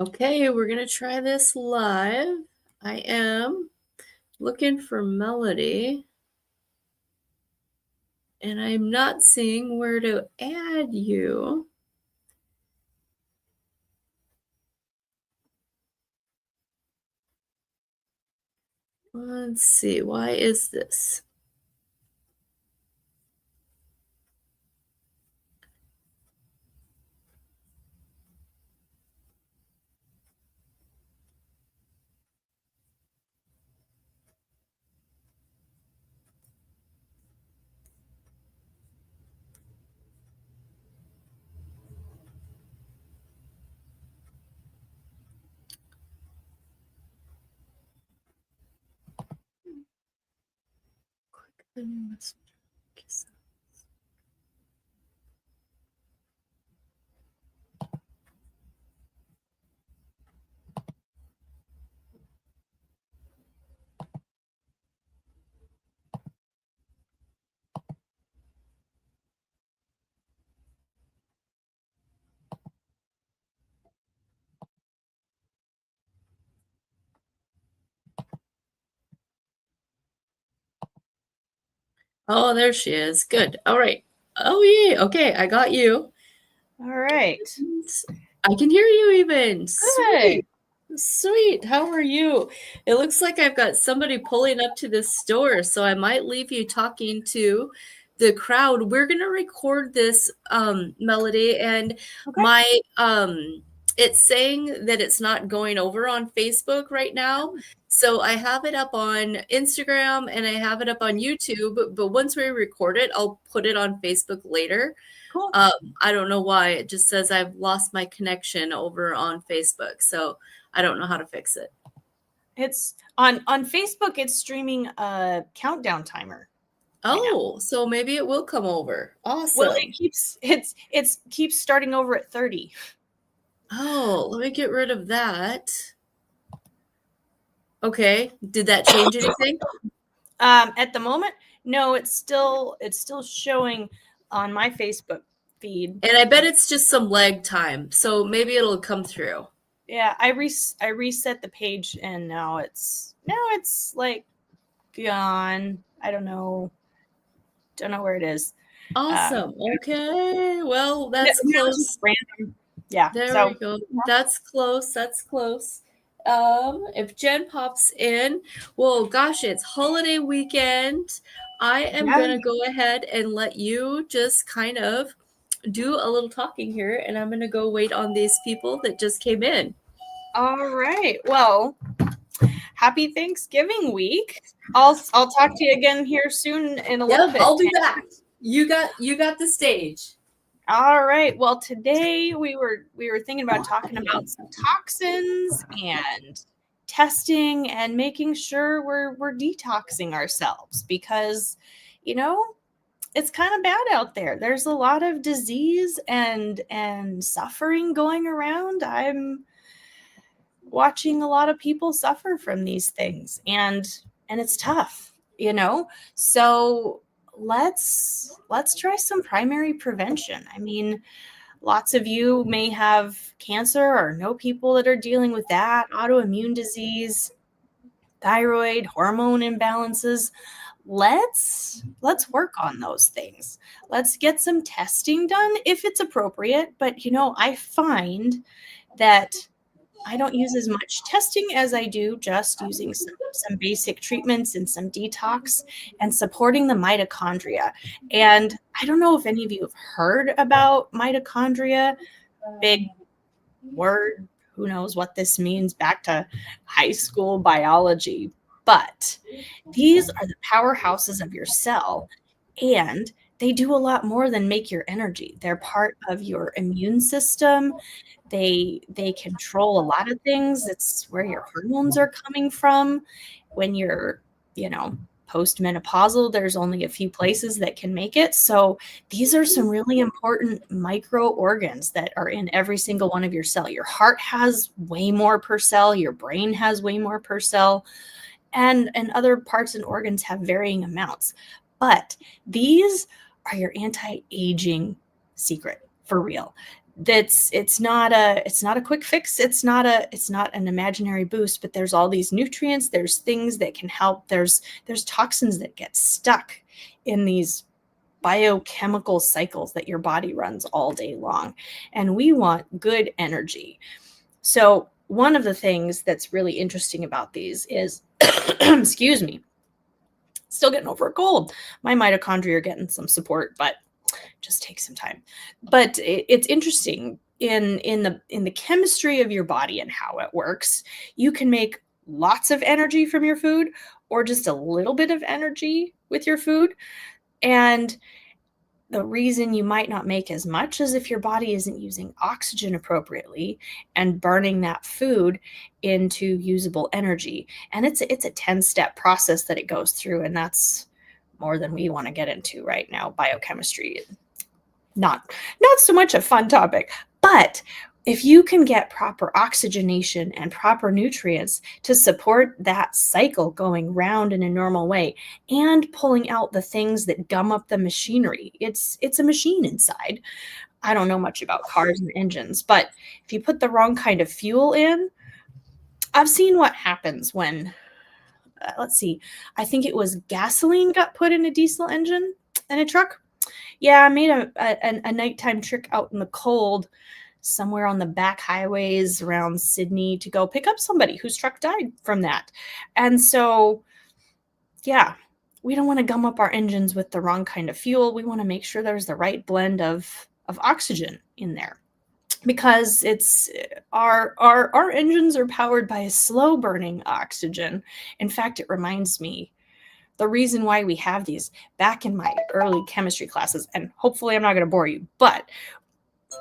Okay, we're going to try this live. I am looking for Melody, and I'm not seeing where to add you. Let's see, why is this? Oh, there she is. Good. All right. Oh, yeah. Okay, I got you. All right. I can hear you even. Good. Sweet. Sweet. How are you? It looks like I've got somebody pulling up to this store, so I might leave you talking to the crowd. We're going to record this Melody, and Okay. my it's saying that it's not going over on Facebook right now. So I have it up on Instagram and I have it up on YouTube, but once we record it, I'll put it on Facebook later. Cool. I don't know why. It just says I've lost my connection over on Facebook. So I don't know how to fix it. It's on Facebook. It's streaming a countdown timer. Oh, so maybe it will come over. Awesome. Well, it keeps starting over at 30. Oh, let me get rid of that. Okay. Did that change anything? At the moment, no, it's still showing on my Facebook feed. And I bet it's just some lag time. So maybe it'll come through. Yeah, I reset the page and now it's like gone. I don't know where it is. Awesome. Okay. Well, that's close. Random. Yeah. There we go. That's close. That's close. If Jen pops in, well, gosh, it's holiday weekend. I am going to go ahead and let you just kind of do a little talking here, and I'm going to go wait on these people that just came in. All right. Well, happy Thanksgiving week. I'll talk to you again here soon in a little bit. I'll be back. You got the stage. All right. Well, today we were thinking about talking about some toxins and testing and making sure we're detoxing ourselves because, it's kind of bad out there. There's a lot of disease and suffering going around. I'm watching a lot of people suffer from these things and it's tough, So let's try some primary prevention. I mean, lots of you may have cancer or know people that are dealing with that, autoimmune disease, thyroid, hormone imbalances. Let's work on those things. Let's get some testing done if it's appropriate. But, I find that I don't use as much testing as I do just using some basic treatments and some detox and supporting the mitochondria. And I don't know if any of you have heard about mitochondria. Big word. Who knows what this means, back to high school biology. But these are the powerhouses of your cell, and they do a lot more than make your energy. They're part of your immune system. They control a lot of things. It's where your hormones are coming from. When you're, postmenopausal, there's only a few places that can make it. So these are some really important micro organs that are in every single one of your cell. Your heart has way more per cell. Your brain has way more per cell. And other parts and organs have varying amounts. But these are your anti-aging secret, for real. it's not a quick fix. It's not an imaginary boost, but there's all these nutrients, there's things that can help. There's toxins that get stuck in these biochemical cycles that your body runs all day long. And we want good energy. So one of the things that's really interesting about these is, excuse me, still getting over a cold. My mitochondria are getting some support, but just take some time. But it's interesting in the chemistry of your body and how it works. You can make lots of energy from your food or just a little bit of energy with your food. And the reason you might not make as much is if your body isn't using oxygen appropriately and burning that food into usable energy. And it's a 10-step process that it goes through, and that's more than we want to get into right now. Biochemistry, not so much a fun topic, but if you can get proper oxygenation and proper nutrients to support that cycle going round in a normal way and pulling out the things that gum up the machinery, it's a machine inside. I don't know much about cars and engines, but if you put the wrong kind of fuel in, I've seen what happens when, let's see, I think it was gasoline got put in a diesel engine in a truck. Yeah, I made a nighttime trip out in the cold somewhere on the back highways around Sydney to go pick up somebody whose truck died from that. And so, yeah, we don't want to gum up our engines with the wrong kind of fuel. We want to make sure there's the right blend of oxygen in there, because it's our engines are powered by a slow burning oxygen. In fact, it reminds me the reason why we have these back in my early chemistry classes, and hopefully I'm not going to bore you, but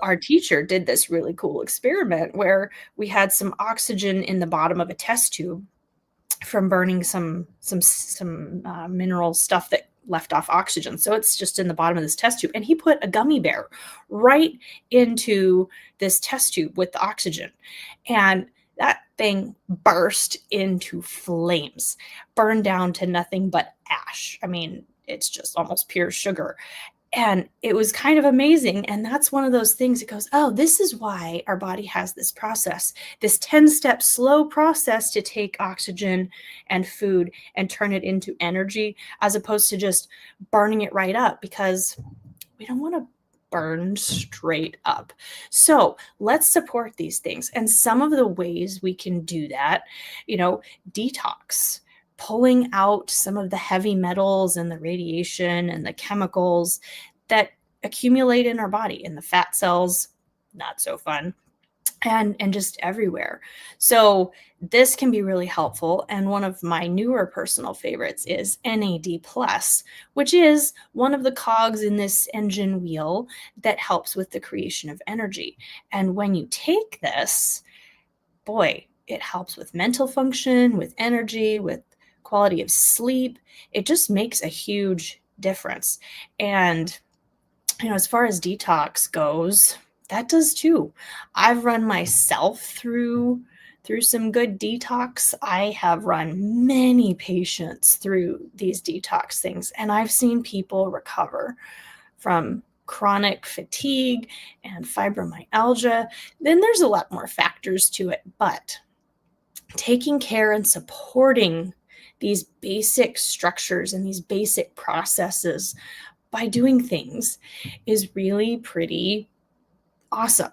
our teacher did this really cool experiment where we had some oxygen in the bottom of a test tube from burning some mineral stuff that left off oxygen. So it's just in the bottom of this test tube. And he put a gummy bear right into this test tube with the oxygen. And that thing burst into flames, burned down to nothing but ash. I mean, it's just almost pure sugar. And it was kind of amazing. And that's one of those things that goes, oh, this is why our body has this process, this 10-step slow process to take oxygen and food and turn it into energy, as opposed to just burning it right up, because we don't want to burn straight up. So let's support these things. And some of the ways we can do that, detox, pulling out some of the heavy metals and the radiation and the chemicals that accumulate in our body, in the fat cells, not so fun, and just everywhere. So this can be really helpful. And one of my newer personal favorites is NAD+, which is one of the cogs in this engine wheel that helps with the creation of energy. And when you take this, boy, it helps with mental function, with energy, with quality of sleep. It just makes a huge difference. And, as far as detox goes, that does too. I've run myself through some good detox. I have run many patients through these detox things, and I've seen people recover from chronic fatigue and fibromyalgia. Then there's a lot more factors to it, but taking care and supporting these basic structures and these basic processes by doing things is really pretty awesome.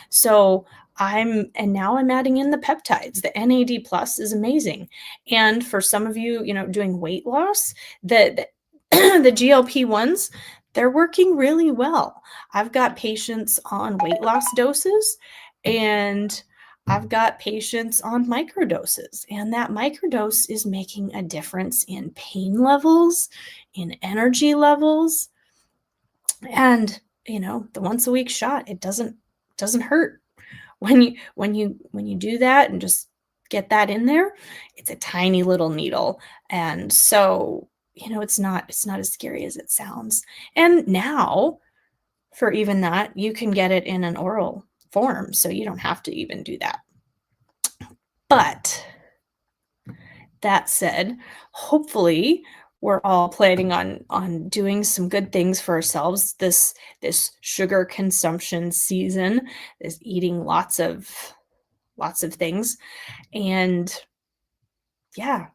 So now I'm adding in the peptides. The NAD+ is amazing. And for some of you, doing weight loss, the GLP-1s, they're working really well. I've got patients on weight loss doses, and I've got patients on microdoses, and that microdose is making a difference in pain levels, in energy levels. And, the once a week shot, it doesn't hurt. When you do that and just get that in there, it's a tiny little needle. And so, it's not as scary as it sounds. And now for even that, you can get it in an oral form, so you don't have to even do that. But that said, hopefully we're all planning on doing some good things for ourselves this sugar consumption season, is eating lots of things. And yeah,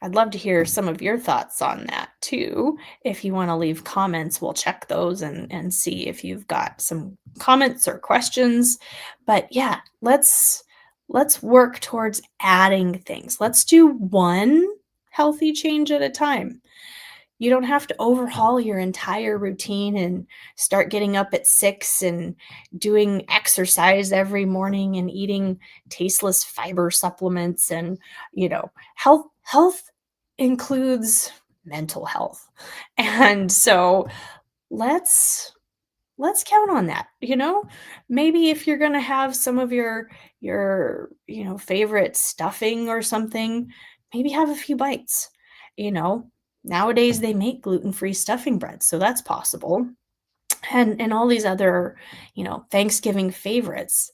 I'd love to hear some of your thoughts on that too. If you want to leave comments, we'll check those and see if you've got some comments or questions. But yeah, let's work towards adding things. Let's do one healthy change at a time. You don't have to overhaul your entire routine and start getting up at 6 and doing exercise every morning and eating tasteless fiber supplements. And health includes mental health. And so let's count on that. Maybe if you're going to have some of your favorite stuffing or something, maybe have a few bites. Nowadays they make gluten-free stuffing bread, so that's possible. And all these other, Thanksgiving favorites,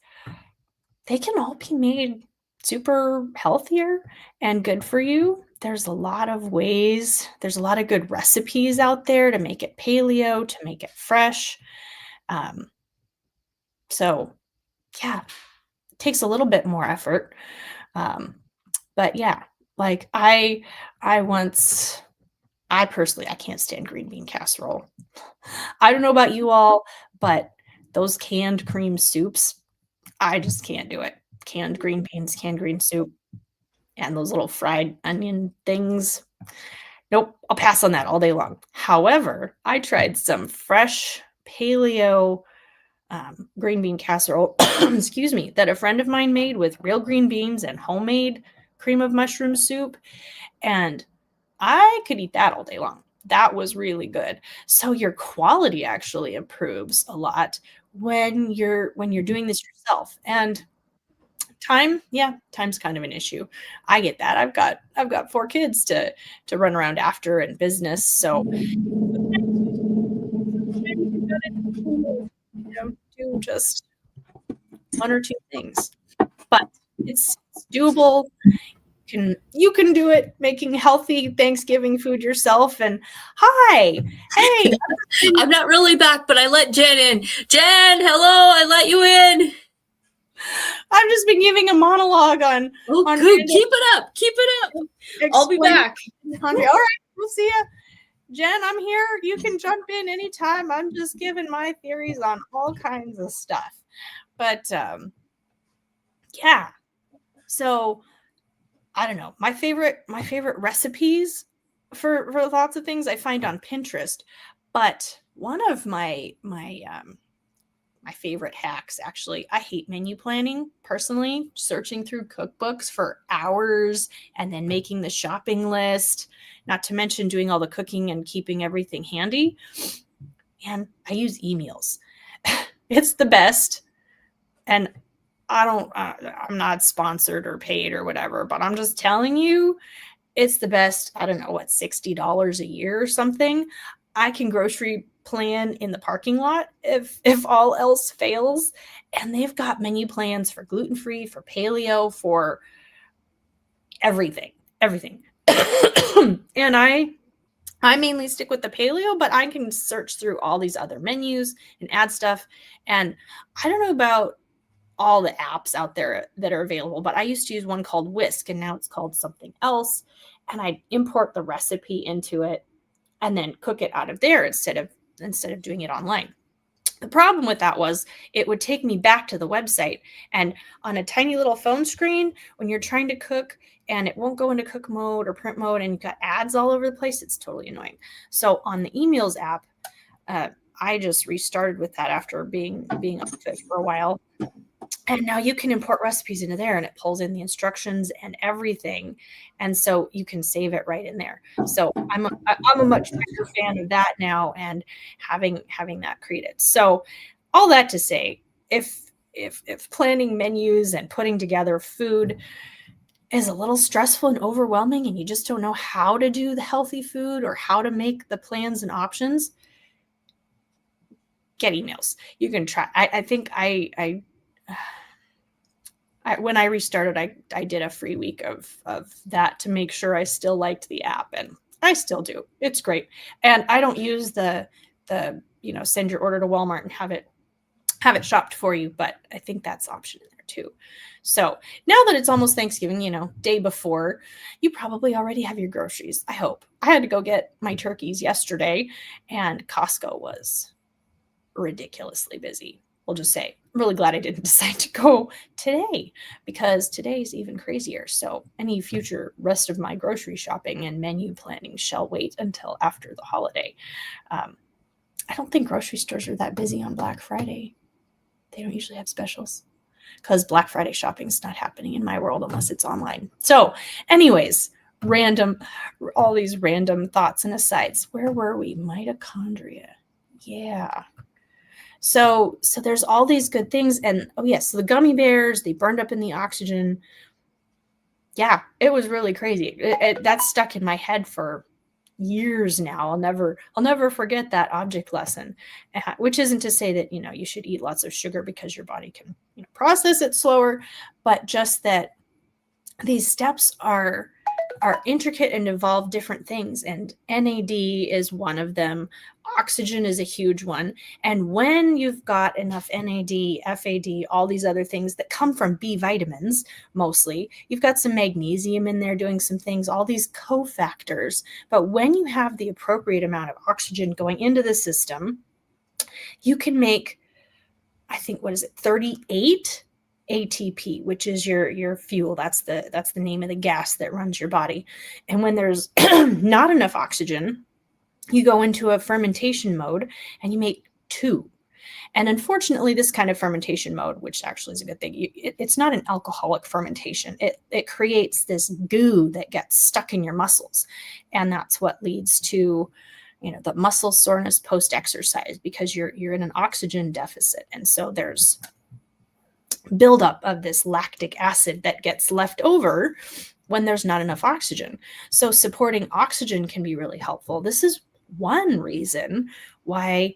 they can all be made super healthier and good for you. There's a lot of ways. There's a lot of good recipes out there to make it paleo, to make it fresh. So yeah, it takes a little bit more effort. But yeah, like I personally, I can't stand green bean casserole. I don't know about you all, but those canned cream soups, I just can't do it. Canned green beans, canned green soup, and those little fried onion things. Nope, I'll pass on that all day long. However, I tried some fresh paleo green bean casserole, excuse me, that a friend of mine made with real green beans and homemade cream of mushroom soup. And I could eat that all day long. That was really good. So your quality actually improves a lot when you're doing this yourself. And time's kind of an issue. I get that. I've got 4 kids to run around after and business. So do just 1 or 2 things. But it's doable. You can do it, making healthy Thanksgiving food yourself. And hey, I'm not really back, but I let Jen in. Jen, hello, I let you in. I've just been giving a monologue on. Oh, on good. Keep it up. I'll be back. All right, we'll see ya. Jen, I'm here. You can jump in anytime. I'm just giving my theories on all kinds of stuff. But yeah. So I don't know. My favorite recipes for lots of things I find on Pinterest, but one of my favorite hacks, actually, I hate menu planning personally, searching through cookbooks for hours and then making the shopping list, not to mention doing all the cooking and keeping everything handy. And I use emails. It's the best. And I'm not sponsored or paid or whatever, but I'm just telling you, it's the best. I don't know what, $60 a year or something. I can grocery plan in the parking lot if all else fails. And they've got menu plans for gluten-free, for paleo, for everything. And I mainly stick with the paleo, but I can search through all these other menus and add stuff. And I don't know about all the apps out there that are available, but I used to use one called Whisk, and now it's called something else. And I import the recipe into it and then cook it out of there instead of doing it online. The problem with that was it would take me back to the website, and on a tiny little phone screen, when you're trying to cook and it won't go into cook mode or print mode and you've got ads all over the place, it's totally annoying. So on the emails app, I just restarted with that after being up to it for a while. And now you can import recipes into there and it pulls in the instructions and everything. And so you can save it right in there. So I'm a much bigger fan of that now, and having that created. So all that to say, if planning menus and putting together food is a little stressful and overwhelming and you just don't know how to do the healthy food or how to make the plans and options, get emails. You can try. I think I when I restarted, I did a free week of that to make sure I still liked the app, and I still do. It's great. And I don't use the send your order to Walmart and have it shopped for you, but I think that's option in there too. So now that it's almost Thanksgiving, day before, you probably already have your groceries. I hope. I had to go get my turkeys yesterday, and Costco was ridiculously busy. We'll just say, I'm really glad I didn't decide to go today, because today's even crazier. So any future rest of my grocery shopping and menu planning shall wait until after the holiday. I don't think grocery stores are that busy on Black Friday. They don't usually have specials, because Black Friday shopping is not happening in my world unless it's online. So anyways, all these random thoughts and asides. Where were we? Mitochondria. Yeah. So there's all these good things. And so the gummy bears, they burned up in the oxygen. Yeah, it was really crazy. That's stuck in my head for years now. I'll never forget that object lesson, which isn't to say that, you should eat lots of sugar because your body can, process it slower, but just that these steps are intricate and involve different things. And NAD is one of them. Oxygen is a huge one. And when you've got enough NAD, FAD, all these other things that come from B vitamins, mostly, you've got some magnesium in there doing some things, all these cofactors. But when you have the appropriate amount of oxygen going into the system, you can make, I think, 38 ATP, which is your fuel. That's the name of the gas that runs your body. And when there's not enough oxygen, you go into a fermentation mode and you make 2. And unfortunately, this kind of fermentation mode, which actually is a good thing, it's not an alcoholic fermentation. It creates this goo that gets stuck in your muscles. And that's what leads to the muscle soreness post-exercise, because you're in an oxygen deficit. And so there's buildup of this lactic acid that gets left over when there's not enough oxygen. So supporting oxygen can be really helpful. This is one reason why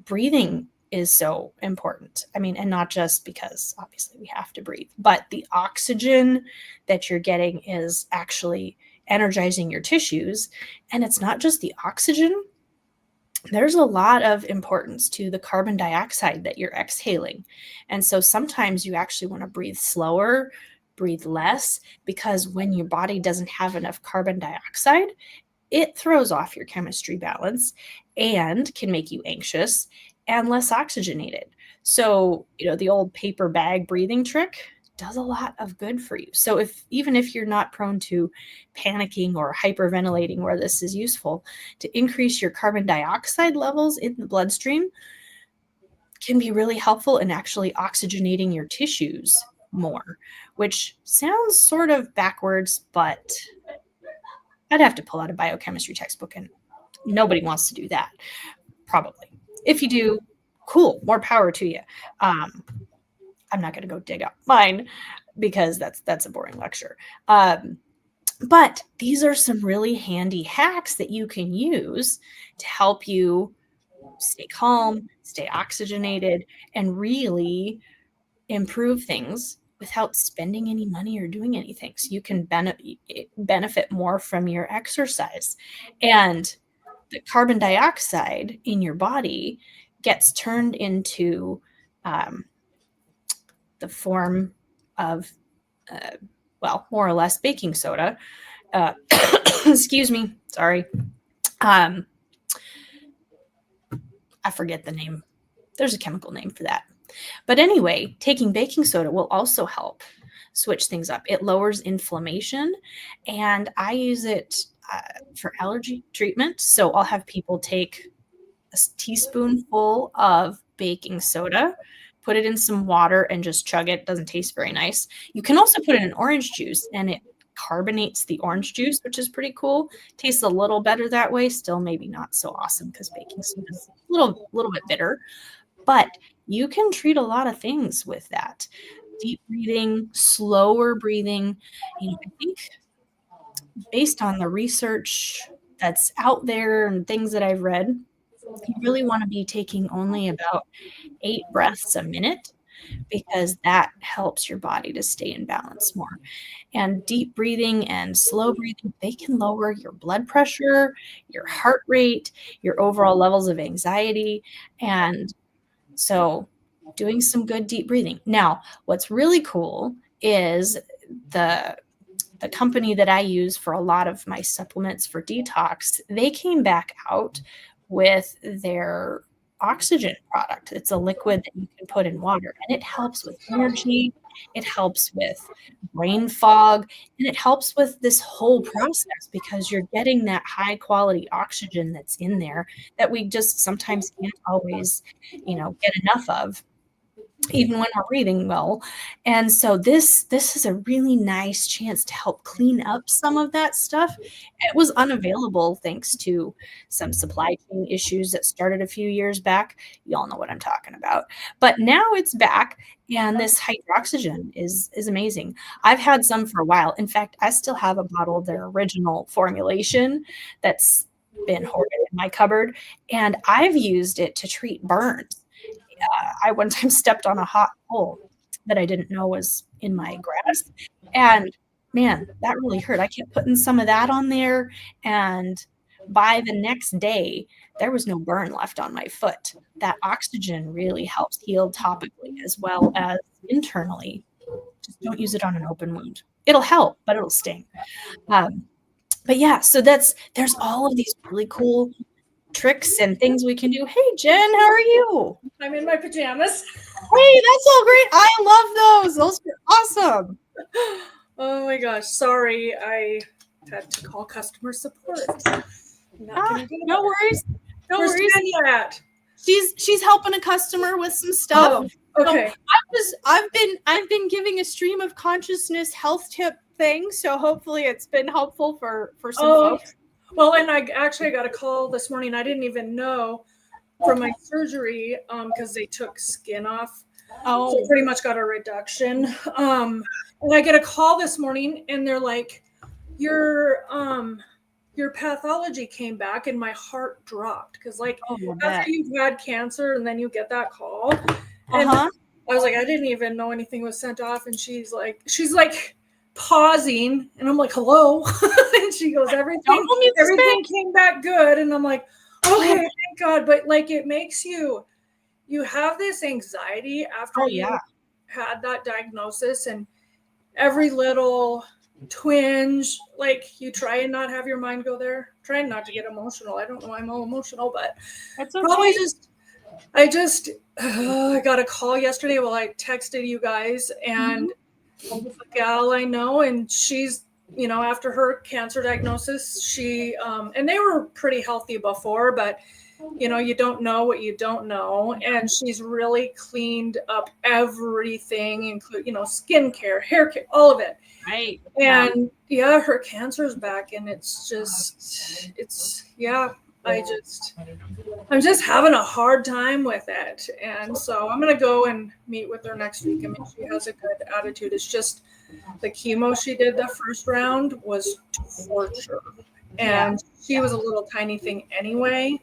breathing is so important. I mean, and not just because obviously we have to breathe, but the oxygen that you're getting is actually energizing your tissues. And it's not just the oxygen. There's a lot of importance to the carbon dioxide that you're exhaling. And so sometimes you actually want to breathe slower, breathe less, because when your body doesn't have enough carbon dioxide, it throws off your chemistry balance and can make you anxious and less oxygenated. So, the old paper bag breathing trick does a lot of good for you. So even if you're not prone to panicking or hyperventilating, where this is useful, to increase your carbon dioxide levels in the bloodstream can be really helpful in actually oxygenating your tissues more, which sounds sort of backwards, but I'd have to pull out a biochemistry textbook, and nobody wants to do that, probably. If you do, cool, more power to you. I'm not going to go dig up mine because that's a boring lecture. But these are some really handy hacks that you can use to help you stay calm, stay oxygenated, and really improve things without spending any money or doing anything. So you can benefit more from your exercise. And the carbon dioxide in your body gets turned into the form of, more or less baking soda. Excuse me. Sorry. I forget the name. There's a chemical name for that. But anyway, taking baking soda will also help switch things up. It lowers inflammation, and I use it for allergy treatment. So I'll have people take a teaspoonful of baking soda, put it in some water, and just chug it. It doesn't taste very nice. You can also put it in orange juice, and it carbonates the orange juice, which is pretty cool. Tastes a little better that way. Still maybe not so awesome because baking soda is a little bit bitter. But you can treat a lot of things with that. Deep breathing, slower breathing. I think based on the research that's out there and things that I've read, you really want to be taking only about 8 breaths a minute. because that helps your body to stay in balance more. And deep breathing and slow breathing, they can lower your blood pressure, your heart rate, your overall levels of anxiety. And so doing some good deep breathing. Now, what's really cool is the company that I use for a lot of my supplements for detox, they came back out with their oxygen product. It's a liquid that you can put in water, and it helps with energy, it helps with brain fog, and it helps with this whole process because you're getting that high quality oxygen that's in there that we just sometimes can't always, get enough of, even when we're breathing well. And so this is a really nice chance to help clean up some of that stuff. It was unavailable thanks to some supply chain issues that started a few years back. Y'all know what I'm talking about. But now it's back, and this hydroxygen is amazing. I've had some for a while. In fact, I still have a bottle of their original formulation that's been hoarded in my cupboard, and I've used it to treat burns. I one time stepped on a hot coal that I didn't know was in my grass. And man, that really hurt. I kept putting some of that on there. And by the next day, there was no burn left on my foot. That oxygen really helps heal topically as well as internally. Just don't use it on an open wound. It'll help, but it'll sting. But yeah, so there's all of these really cool tricks and things we can do. Hey, Jen, how are you? I'm in my pajamas. Hey, that's all great. I love those. Those are awesome. Oh my gosh. Sorry, I had to call customer support. No worries. No Where's worries. Jen at? She's helping a customer with some stuff. Oh, okay. I've been giving a stream of consciousness health tip thing, so hopefully it's been helpful for some folks. Well, and I got a call this morning. I didn't even know from my surgery because they took skin off. Oh, So pretty much got a reduction. And I get a call this morning, and they're like, "Your pathology came back," and my heart dropped because after you've had cancer and then you get that call, and I was like, I didn't even know anything was sent off, and she's like pausing, and I'm like, hello. And she goes, everything came back good. And I'm like, okay, thank God. But it makes you have this anxiety after you had that diagnosis, and every little twinge, you try and not have your mind go there, trying not to get emotional. I don't know why I'm all emotional, but that's okay. Probably I got a call yesterday while I texted you guys, and a gal I know, and she's, after her cancer diagnosis, she, and they were pretty healthy before, but, you don't know what you don't know. And she's really cleaned up everything, including, skincare, hair care, all of it. Right. And her cancer's back, and I'm just having a hard time with it. And so I'm going to go and meet with her next week. I mean, she has a good attitude. It's just the chemo she did the first round was torture. And she was a little tiny thing anyway.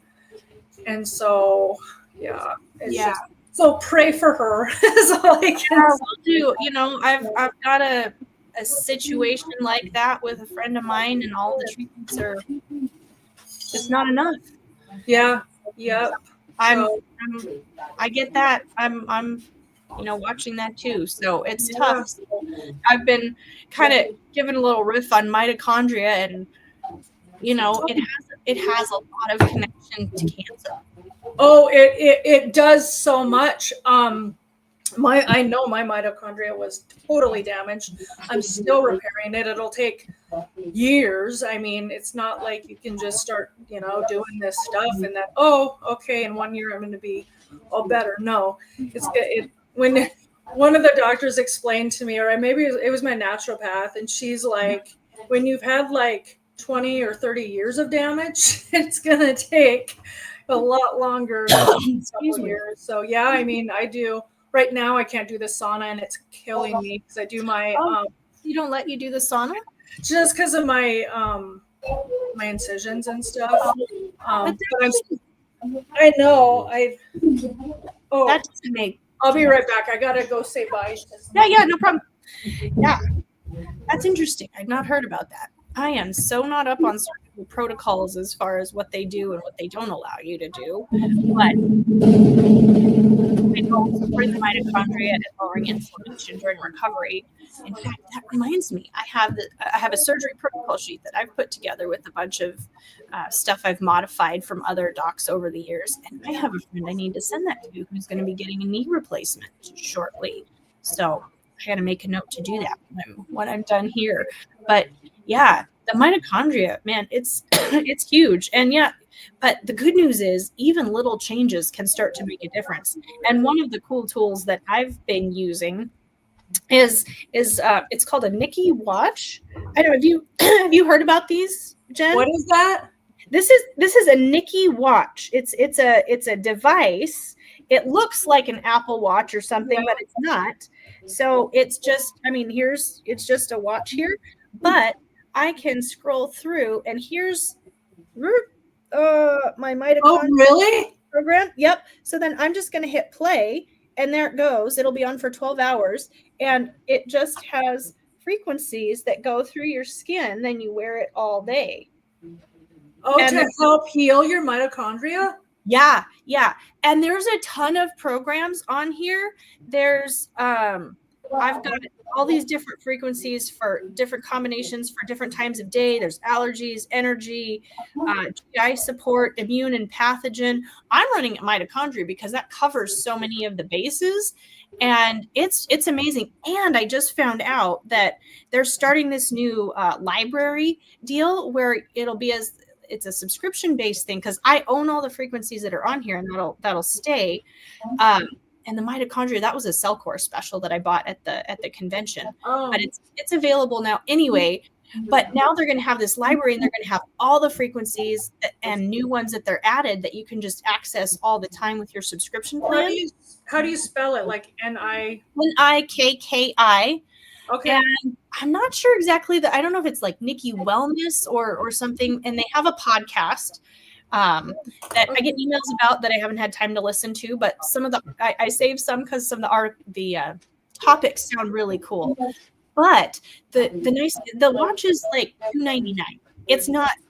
And so, just, so pray for her is all I can do. I've got a situation like that with a friend of mine, and all the treatments are just not enough. Yeah. I get that. I'm watching that too. So it's tough. So I've been kind of giving a little riff on mitochondria, and it has a lot of connection to cancer. Oh, it does so much. I know my mitochondria was totally damaged. I'm still repairing it. It'll take years. I mean, it's not like you can just start, doing this stuff and then, in 1 year I'm going to be all better. No, when one of the doctors explained to me, or maybe it was my naturopath, and she's like, when you've had 20 or 30 years of damage, it's going to take a lot longer than several years. So I mean, I do. Right now, I can't do the sauna, and it's killing me because I do my. You don't let you do the sauna? Just because of my my incisions and stuff. But I know. That doesn't make I'll be right back. I gotta go say bye. Yeah, no problem. Yeah, that's interesting. I've not heard about that. I am so not up on surgical protocols as far as what they do and what they don't allow you to do. But I know support the mitochondria and lowering inflammation during recovery. In fact, that reminds me, I have a surgery protocol sheet that I've put together with a bunch of stuff I've modified from other docs over the years. And I have a friend I need to send that to who's going to be getting a knee replacement shortly. So I got to make a note to do that when I'm done here. But yeah, the mitochondria, man, it's it's huge. And yeah, but the good news is even little changes can start to make a difference. And one of the cool tools that I've been using is it's called a Nikki watch. I don't know, have you heard about these, Jen? What is that? This is a Nikki watch. It's a device. It looks like an Apple Watch or something, but it's not. So it's just, I mean, it's just a watch here, but I can scroll through and here's my mitochondria really? program. Yep. So then I'm just going to hit play and there it goes. It'll be on for 12 hours and it just has frequencies that go through your skin. Then you wear it all day. Oh, and to help heal your mitochondria? Yeah. And there's a ton of programs on here. There's I've got all these different frequencies for different combinations for different times of day. There's allergies, energy, GI support, immune and pathogen. I'm running mitochondria because that covers so many of the bases. And it's amazing. And I just found out that they're starting this new library deal where it's a subscription-based thing because I own all the frequencies that are on here and that'll stay. And the mitochondria, that was a Cellcore special that I bought at the convention. Oh. But it's available now anyway. But now they're going to have this library and they're going to have all the frequencies and new ones that they're added that you can just access all the time with your subscription plan. How do you spell it? Like Nikki? Okay. And I'm not sure exactly I don't know if it's like Nikki Wellness or something. And they have a podcast that I get emails about that I haven't had time to listen to, but some of I saved some because some of the topics sound really cool. But the watch is like $299.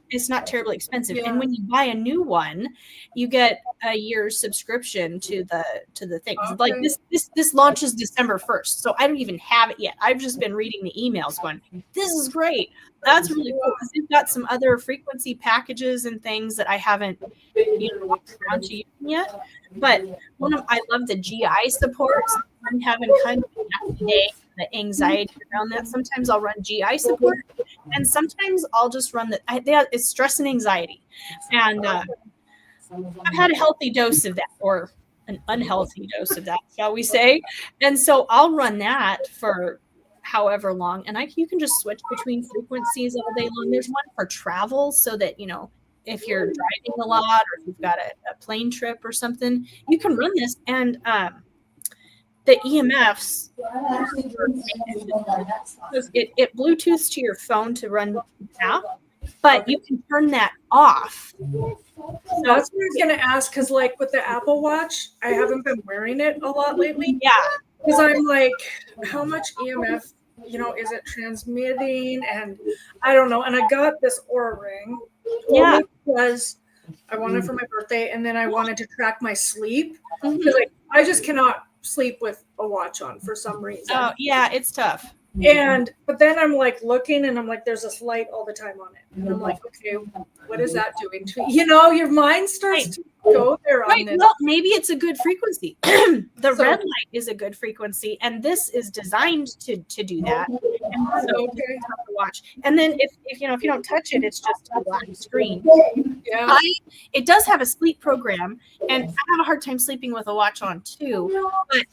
It's not terribly expensive. Yeah. And when you buy a new one, you get a year's subscription to the thing. Okay. Like this launches December 1st. So I don't even have it yet. I've just been reading the emails going, this is great. That's really cool because they've got some other frequency packages and things that I haven't walked around to using yet. But I love the GI support. I'm having kind of a day, the anxiety around that. Sometimes I'll run GI support, and sometimes I'll just run it's stress and anxiety. And I've had a healthy dose of that, or an unhealthy dose of that, shall we say? And so I'll run that for however long, and you can just switch between frequencies all day long. There's one for travel, so that if you're driving a lot or if you've got a plane trip or something, you can run this. And the EMFs, it Bluetooths to your phone to run now, but you can turn that off. So that's what I was going to ask, because like with the Apple Watch, I haven't been wearing it a lot lately. Yeah. Because I'm like, how much EMF, is it transmitting? And I don't know. And I got this Oura ring. Yeah. Because I wanted it for my birthday, and then I wanted to track my sleep. Because I just cannot sleep with a watch on for some reason. Oh yeah, it's tough. But then I'm like looking, and I'm like, there's this light all the time on it, and I'm like, okay, what is that doing to me? Your mind starts to go there on this. Well, maybe it's a good frequency. The red light is a good frequency, and this is designed to do that. And so you have to watch. And then if you don't touch it, it's just a black screen. Yeah. It does have a sleep program, and I have a hard time sleeping with a watch on too. But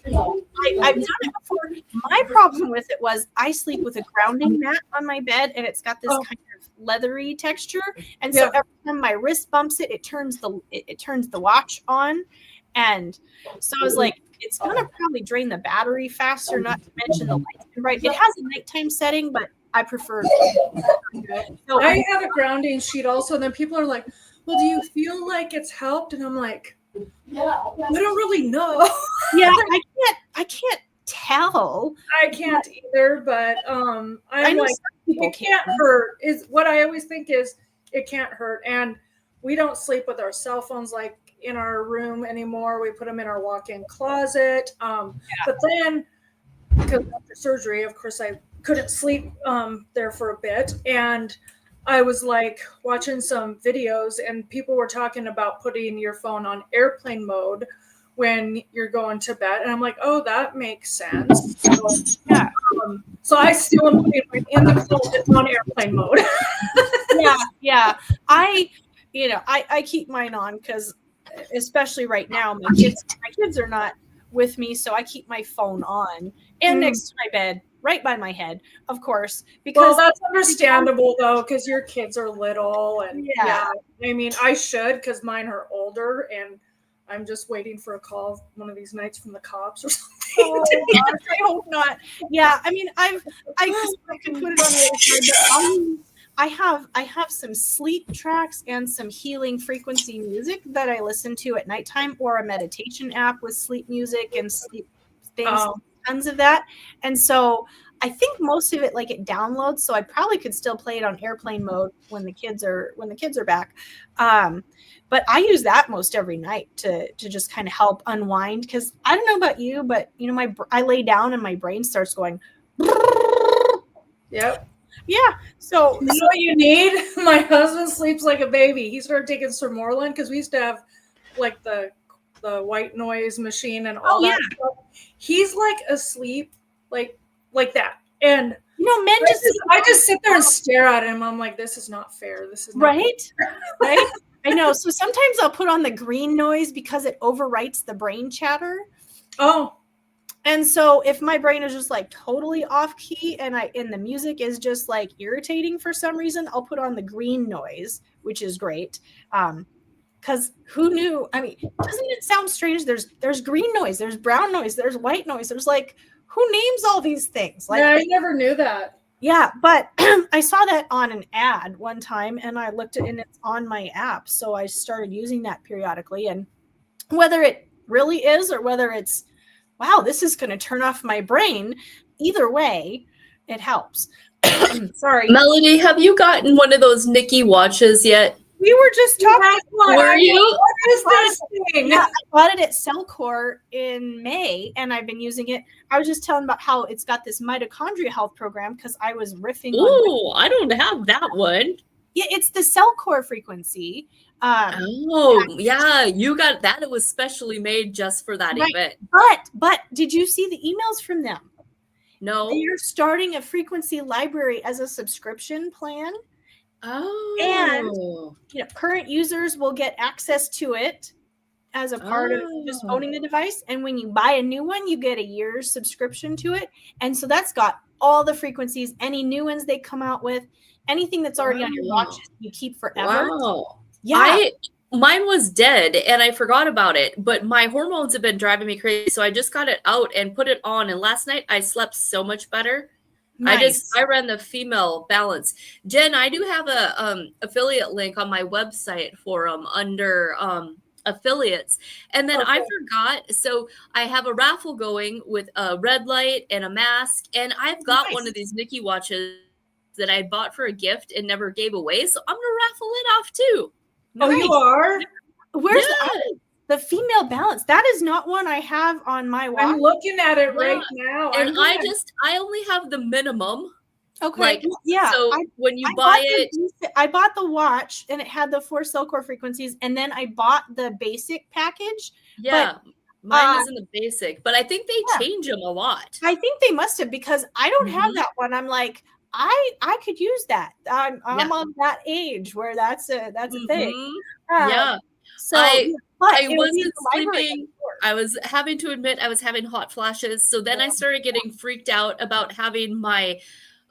I've done it before. My problem with it was I sleep with a grounding mat on my bed, and it's got this kind of leathery texture, and so every time my wrist bumps it, it turns the watch on. And so I was like, it's gonna probably drain the battery faster, not to mention the lights. Right, it has a nighttime setting, but I prefer. So I have a grounding sheet also. And then people are like, well, do you feel like it's helped? And I'm like, I don't really know. Yeah, I can't tell. I can't either, but I'm I know like, some people it can't hurt. Is what I always think is it can't hurt. And we don't sleep with our cell phones like in our room anymore. We put them in our walk-in closet. But then because after surgery, of course, I couldn't sleep there for a bit, and I was like watching some videos, and people were talking about putting your phone on airplane mode when you're going to bed, and I'm like, oh, that makes sense. So, Yeah. So I still am putting it in the closet on airplane mode. Yeah. I keep mine on because, especially right now, my kids are not with me, so I keep my phone on and next to my bed, right by my head, of course. Because that's understandable though, because your kids are little, and yeah. I mean, I should because mine are older, and I'm just waiting for a call one of these nights from the cops or something. Oh, gosh, I hope not. Yeah, I mean, I could put it on the other side, but I have some sleep tracks and some healing frequency music that I listen to at nighttime, or a meditation app with sleep music and sleep things, tons of that. And so I think most of it, like, it downloads, so I probably could still play it on airplane mode when the kids are back. But I use that most every night to just kind of help unwind, because I don't know about you, but I lay down and my brain starts going. Yep. Yeah. So you know what you need? My husband sleeps like a baby. He started taking Sermorelin because we used to have like the white noise machine and all that stuff. He's like asleep like that. And men I just sit there and stare at him. I'm like, this is not fair. This is not fair. Right. I know. So sometimes I'll put on the green noise because it overwrites the brain chatter. Oh. And so if my brain is just like totally off key and the music is just like irritating for some reason, I'll put on the green noise, which is great. Because who knew? I mean, doesn't it sound strange? There's green noise, there's brown noise, there's white noise. There's like, who names all these things? Like, yeah, I never knew that. Yeah, but I saw that on an ad one time, and I looked at it, and it's on my app. So I started using that periodically. And whether it really is or whether it's, wow, this is going to turn off my brain, either way, it helps. Sorry. Melody, have you gotten one of those Nikki watches yet? We were just talking about Were you? What is this thing? Yeah, I bought it at Cellcore in May, and I've been using it. I was just telling about how it's got this mitochondria health program because I was riffing on. Ooh, I don't have that one. Yeah, it's the Cellcore frequency. Yeah, you got that. It was specially made just for that event. But did you see the emails from them? No. They're starting a frequency library as a subscription plan. Oh. And current users will get access to it as a part of just owning the device. And when you buy a new one, you get a year's subscription to it. And so that's got all the frequencies, any new ones they come out with, anything that's already on your watches, you keep forever. Wow. Yeah. Mine was dead and I forgot about it, but my hormones have been driving me crazy. So I just got it out and put it on. And last night I slept so much better. Nice. I ran the female balance. Jen, I do have a affiliate link on my website for them under affiliates. And then I forgot. So I have a raffle going with a red light and a mask. And I've got one of these Nikki watches that I bought for a gift and never gave away. So I'm going to raffle it off too. Oh, you are? Where's the female balance? That is not one I have on my watch. I'm looking at it right now. And I only have the minimum. Okay. Like, yeah. So when you buy it, I bought the watch and it had the 4 Cellcore frequencies, and then I bought the basic package. Yeah. Mine is in the basic, but I think they change them a lot. I think they must have, because I don't have that one. I'm like, I could use that. I'm on that age where that's a thing. Yeah. So I wasn't sleeping. I was having to admit I was having hot flashes. So then I started getting freaked out about having my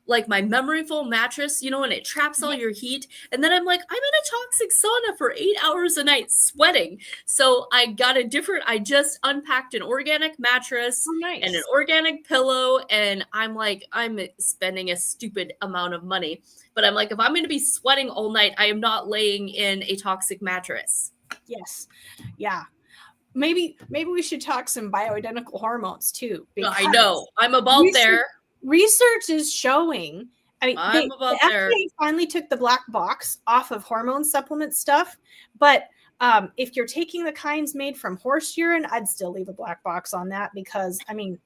memory foam mattress, and it traps all your heat. And then I'm like, I'm in a toxic sauna for 8 hours a night sweating. So I just unpacked an organic mattress and an organic pillow. And I'm like, I'm spending a stupid amount of money. But I'm like, if I'm going to be sweating all night, I am not laying in a toxic mattress. Yes. Yeah. maybe we should talk some bioidentical hormones too. I know. I'm about there. Research is showing. I mean, I'm the about there. FDA finally took the black box off of hormone supplement stuff, but if you're taking the kinds made from horse urine, I'd still leave a black box on that because, I mean,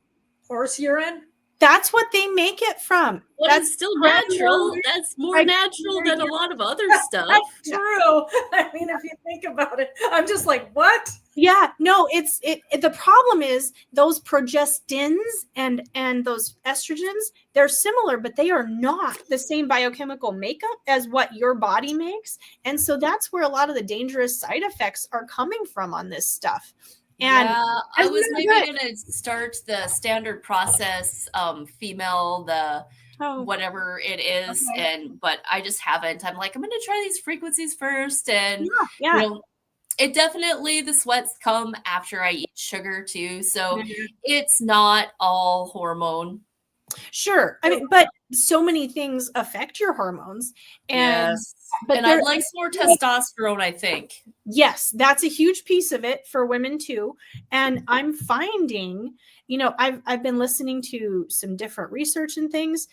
Horse urine? that's what they make it from. But That's it's still natural. That's more natural than a lot of other stuff. That's true. I mean, if you think about it, I'm just like, what? Yeah, no, it's the problem is those progestins and those estrogens, they're similar, but they are not the same biochemical makeup as what your body makes. And so that's where a lot of the dangerous side effects are coming from on this stuff. And yeah, I was maybe going to start the standard process, female, whatever it is, but I just haven't. I'm like, I'm going to try these frequencies first, and you know, it definitely, the sweats come after I eat sugar too, so it's not all hormone. Sure, I mean, but so many things affect your hormones, and but I'd like some more testosterone, I think. Yes, that's a huge piece of it for women too. And I'm finding, you know, I've been listening to some different research and things.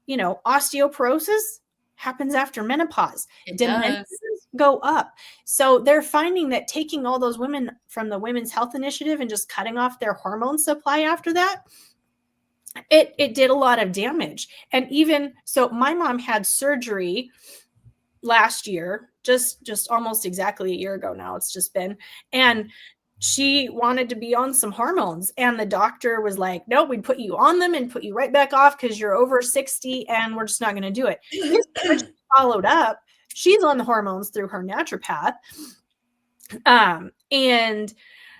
You know, osteoporosis happens after menopause. Dementias go up. So they're finding that taking all those women from the Women's Health Initiative and just cutting off their hormone supply after that, it did a lot of damage. And even so, my mom had surgery last year, just almost exactly a year ago now, it's just been, and she wanted to be on some hormones, and the doctor was like, no, we'd put you on them and put you right back off because you're over 60 and we're just not going to do it. She followed up, she's on the hormones through her naturopath, and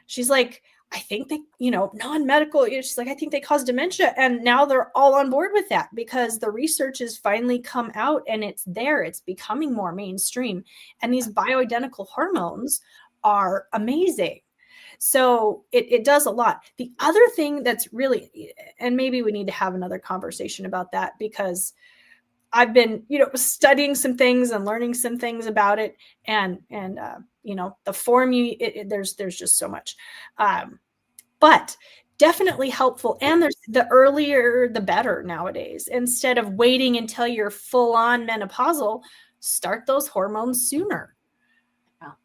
she's like, I think they, you know, non-medical, she's like, I think they cause dementia. And now they're all on board with that because the research has finally come out and it's there. It's becoming more mainstream. And these bioidentical hormones are amazing. So it does a lot. The other thing that's really, and maybe we need to have another conversation about that because I've been, you know, studying some things and learning some things about it, and you know, the form there's just so much, but definitely helpful. And there's the earlier the better nowadays. Instead of waiting until you're full on menopausal, start those hormones sooner.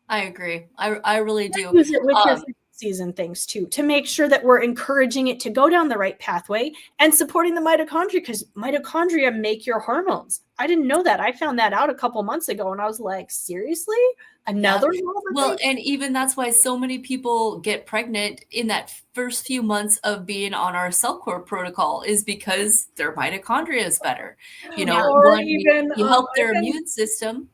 I agree. I really do. Use it with your season things too, to make sure that we're encouraging it to go down the right pathway and supporting the mitochondria, because mitochondria make your hormones. I didn't know that. I found that out a couple months ago and I was like, seriously? Another well, and even that's why so many people get pregnant in that first few months of being on our CellCore protocol, is because their mitochondria is better. You know, or even you help their immune system.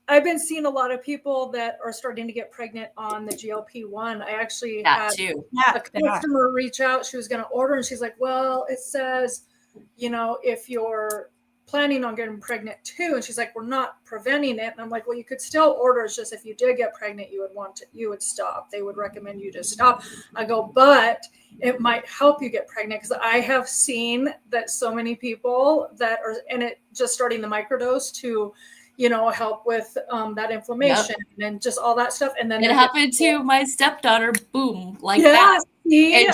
I've been seeing a lot of people that are starting to get pregnant on the GLP-1. I actually had a customer reach out. She was going to order, and she's like, well, it says, you know, if you're planning on getting pregnant too. And she's like, we're not preventing it. And I'm like, well, you could still order. It's just if you did get pregnant, you would stop. They would recommend you to stop. I go, but it might help you get pregnant, because I have seen that so many people that are, and it just starting the microdose to, you know, help with that inflammation and just all that stuff. And then it happened to my stepdaughter, boom, like that. And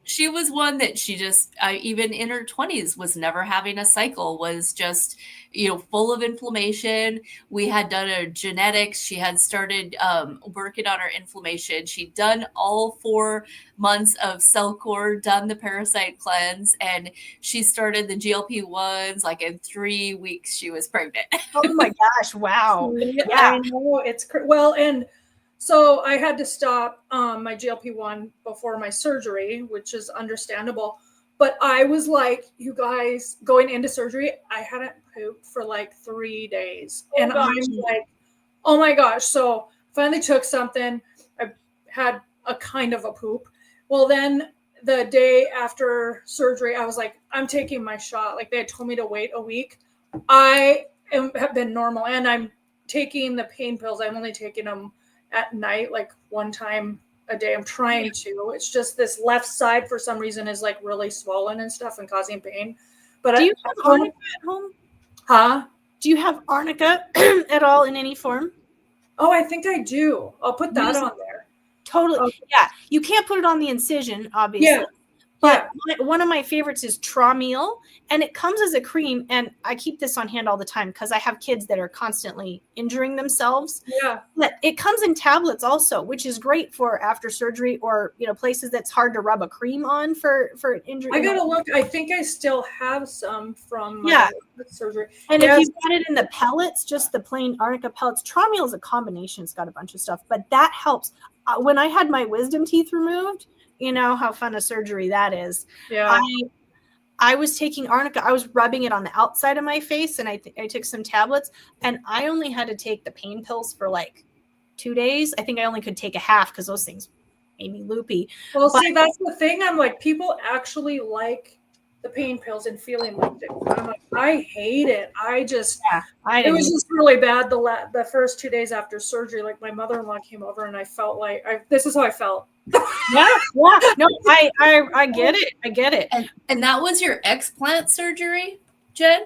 she was one that she just, even in her 20s, was never having a cycle, was just, you know, full of inflammation. We had done her genetics. She had started working on her inflammation. She'd done all 4 months of CellCore, done the parasite cleanse, and she started the GLP-1s. Like in 3 weeks, she was pregnant. Oh my gosh. Wow. Yeah. I know, it's well, and so I had to stop my GLP-1 before my surgery, which is understandable. But I was like, you guys, going into surgery, I hadn't pooped for like 3 days. And I'm like, oh my gosh. So finally took something. I had a kind of a poop. Well, then the day after surgery, I was like, I'm taking my shot. Like, they had told me to wait a week. I have been normal, and I'm taking the pain pills. I'm only taking them at night, like 1 time a day. I'm trying to. It's just this left side for some reason is like really swollen and stuff and causing pain. But do you have arnica at home? Huh? Do you have arnica at all in any form? Oh, I think I do. I'll put that on there. Totally. Okay. Yeah. You can't put it on the incision, obviously. Yeah. But one of my favorites is Trameal, and it comes as a cream. And I keep this on hand all the time because I have kids that are constantly injuring themselves. Yeah. But it comes in tablets also, which is great for after surgery or, you know, places that's hard to rub a cream on for injury. I gotta look. I think I still have some from my Yeah. surgery. And Yes. if you've got it in the pellets, just the plain arnica pellets, Trameal is a combination. It's got a bunch of stuff, but that helps. When I had my wisdom teeth removed, you know how fun a surgery that is. Yeah. I was taking arnica. I was rubbing it on the outside of my face, and I took some tablets, and I only had to take the pain pills for like 2 days. I think I only could take a half because those things made me loopy. Well, see, that's the thing. I'm like, people actually like the pain pills and feeling like it. I'm like, I hate it. It was just really bad the first 2 days after surgery. Like my mother-in-law came over and I felt like this is how I felt. Yeah. No, I get it. I get it. And that was your explant surgery, Jen?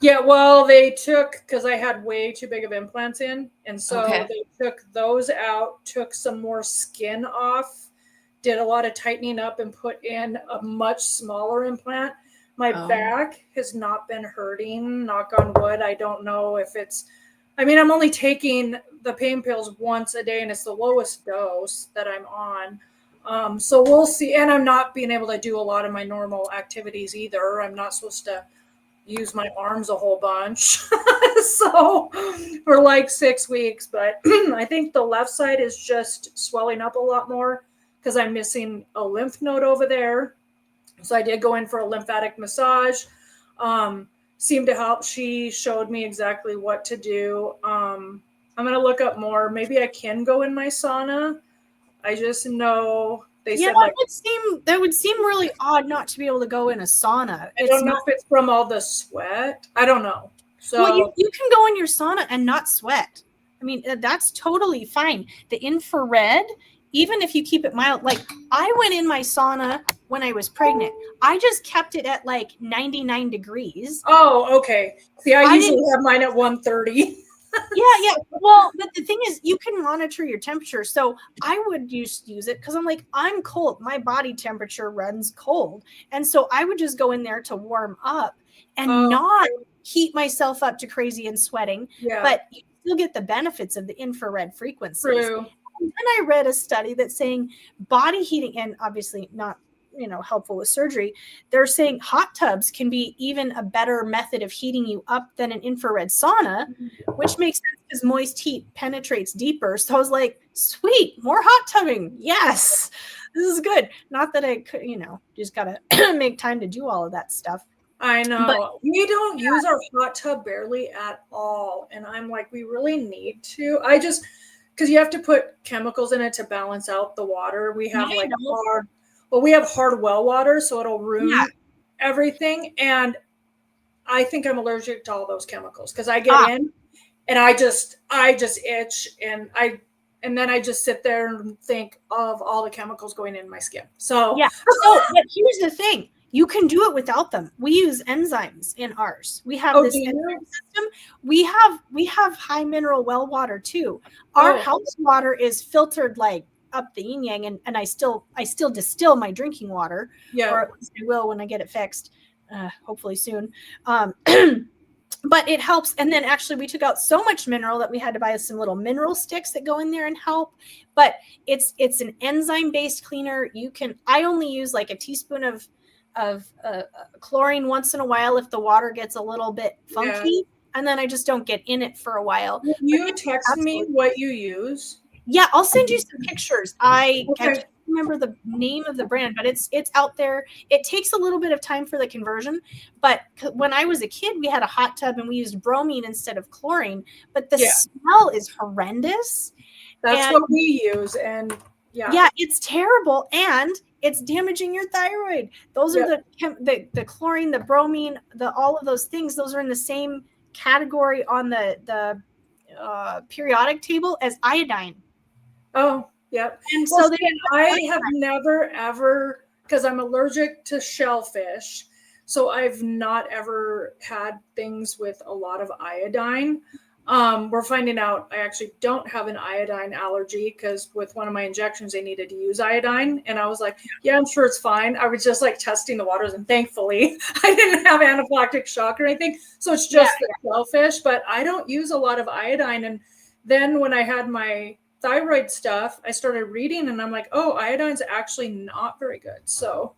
Yeah, well, they took, because I had way too big of implants in, and so they took those out, took some more skin off, did a lot of tightening up, and put in a much smaller implant. My back has not been hurting, knock on wood. I don't know if I'm only taking the pain pills once a day, and it's the lowest dose that I'm on. So we'll see. And I'm not being able to do a lot of my normal activities either. I'm not supposed to use my arms a whole bunch. So for like 6 weeks, but I think the left side is just swelling up a lot more because I'm missing a lymph node over there. So I did go in for a lymphatic massage. Seemed to help. She showed me exactly what to do. I'm going to look up more. Maybe I can go in my sauna. I just know they said that would seem really odd not to be able to go in a sauna. I don't know if it's from all the sweat. I don't know. So well, you can go in your sauna and not sweat. I mean, that's totally fine. The infrared, even if you keep it mild, like I went in my sauna when I was pregnant. I just kept it at like 99 degrees. Oh, okay. See, I usually have mine at 130. Yeah. Well, but the thing is, you can monitor your temperature. So I would use it because I'm like, I'm cold. My body temperature runs cold. And so I would just go in there to warm up and not heat myself up to crazy and sweating. Yeah. But you still get the benefits of the infrared frequencies. True. And then I read a study that's saying body heating, and obviously not helpful with surgery. They're saying hot tubs can be even a better method of heating you up than an infrared sauna, which makes sense because moist heat penetrates deeper. So I was like, sweet, more hot tubbing. Yes, this is good. Not that I could, just got to make time to do all of that stuff. I know. But we don't use our hot tub barely at all. And I'm like, we really need to. Because you have to put chemicals in it to balance out the water. We have we have hard well water, so it'll ruin everything. And I think I'm allergic to all those chemicals because I get in and I just itch and then I just sit there and think of all the chemicals going in my skin. So but here's the thing. You can do it without them. We use enzymes in ours. We have this enzyme system. We have high mineral well water too. Our house water is filtered like up the yin yang, and I still distill my drinking water. Yeah. Or at least I will when I get it fixed, hopefully soon. But it helps. And then actually we took out so much mineral that we had to buy some little mineral sticks that go in there and help. But it's an enzyme based cleaner. I only use like a teaspoon of chlorine once in a while if the water gets a little bit funky, and then I just don't get in it for a while. Can you text me what you use? Yeah, I'll send you some pictures. I can't remember the name of the brand, but it's out there. It takes a little bit of time for the conversion, but when I was a kid, we had a hot tub and we used bromine instead of chlorine, but the smell is horrendous. That's what we use, and it's terrible, and it's damaging your thyroid. Those are the chlorine, the bromine, all of those things. Those are in the same category on the periodic table as iodine. Oh, yep. And so I have never ever, because I'm allergic to shellfish, so I've not ever had things with a lot of iodine. We're finding out I actually don't have an iodine allergy because with one of my injections, they needed to use iodine. And I was like, yeah, I'm sure it's fine. I was just like testing the waters, and thankfully I didn't have anaphylactic shock or anything. So it's just the shellfish, but I don't use a lot of iodine. And then when I had my thyroid stuff, I started reading and I'm like, oh, iodine's actually not very good. So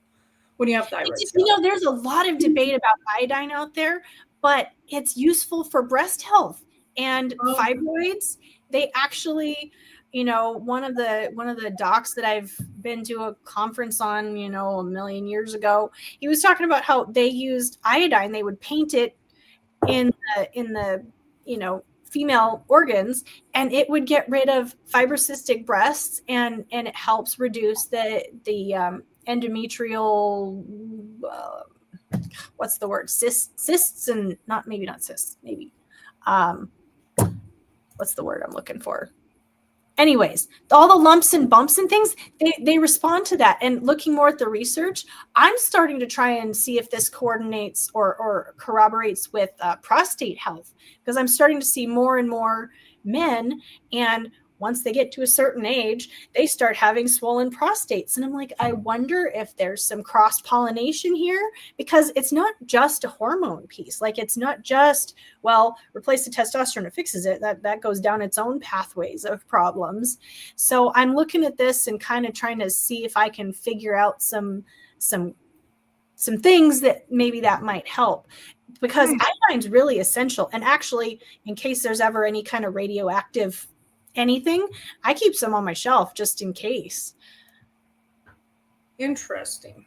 when you have thyroid stuff. You know, there's a lot of debate about iodine out there, but it's useful for breast health and fibroids. They actually, you know, one of the docs that I've been to a conference on, you know, a million years ago, he was talking about how they used iodine. They would paint it in the you know, female organs, and it would get rid of fibrocystic breasts, and it helps reduce the endometrial what's the word, cysts, and not cysts, maybe what's the word I'm looking for? Anyways, all the lumps and bumps and things, they respond to that. And looking more at the research, I'm starting to try and see if this coordinates or corroborates with prostate health, because I'm starting to see more and more men, and once they get to a certain age, they start having swollen prostates. And I'm like, I wonder if there's some cross-pollination here, because it's not just a hormone piece. Like, it's not just, well, replace the testosterone, it fixes it. That goes down its own pathways of problems. So I'm looking at this and kind of trying to see if I can figure out some things that maybe that might help, because iodine's really essential. And actually, in case there's ever any kind of radioactive anything, I keep some on my shelf just in case. Interesting.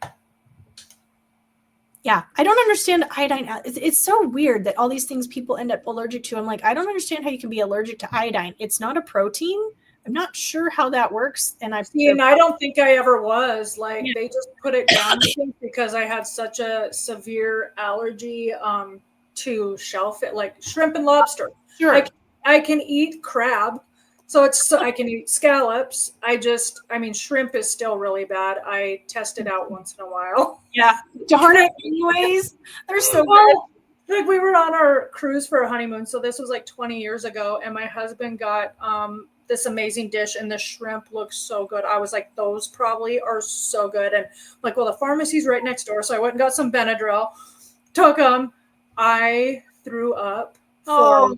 Yeah, I don't understand iodine. It's so weird that all these things people end up allergic to. I'm like, I don't understand how you can be allergic to iodine. It's not a protein. I'm not sure how that works. And I don't think I ever was. Like, they just put it down because I had such a severe allergy to shellfish, like shrimp and lobster. Sure. I can eat crab. So I can eat scallops. Shrimp is still really bad. I test it out once in a while. Yeah. Darn it. Anyways, they're so good. Like, we were on our cruise for a honeymoon. So this was like 20 years ago. And my husband got this amazing dish, and the shrimp looks so good. I was like, those probably are so good. And I'm like, well, the pharmacy's right next door. So I went and got some Benadryl, took them. I threw up for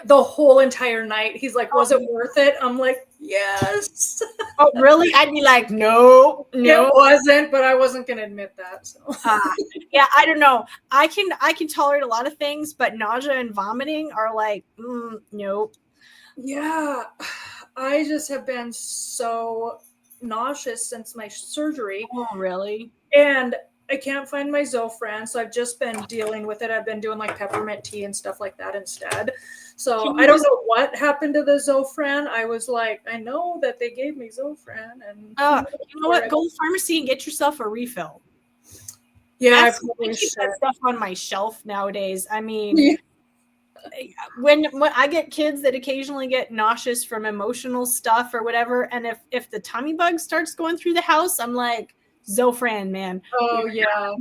the whole entire night. He's like, was it worth it? I'm like, yes. Oh, really? I'd be like, no. It wasn't, but I wasn't going to admit that. So. Yeah, I don't know. I can tolerate a lot of things, but nausea and vomiting are like, nope. Yeah, I just have been so nauseous since my surgery. Oh, really? And I can't find my Zofran, so I've just been dealing with it. I've been doing like peppermint tea and stuff like that instead. So I don't know what happened to the Zofran. I was like, I know that they gave me Zofran, and you know what? Go to the pharmacy and get yourself a refill. Yeah, I keep that stuff on my shelf nowadays. I mean, when I get kids that occasionally get nauseous from emotional stuff or whatever, and if the tummy bug starts going through the house, I'm like, Zofran, man. Oh, yeah.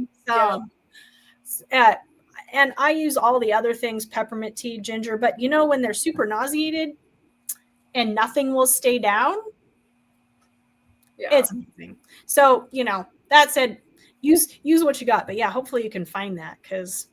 And I use all the other things, peppermint tea, ginger, but you know, when they're super nauseated and nothing will stay down, it's amazing. So, you know, that said, use what you got. But yeah, hopefully you can find that, because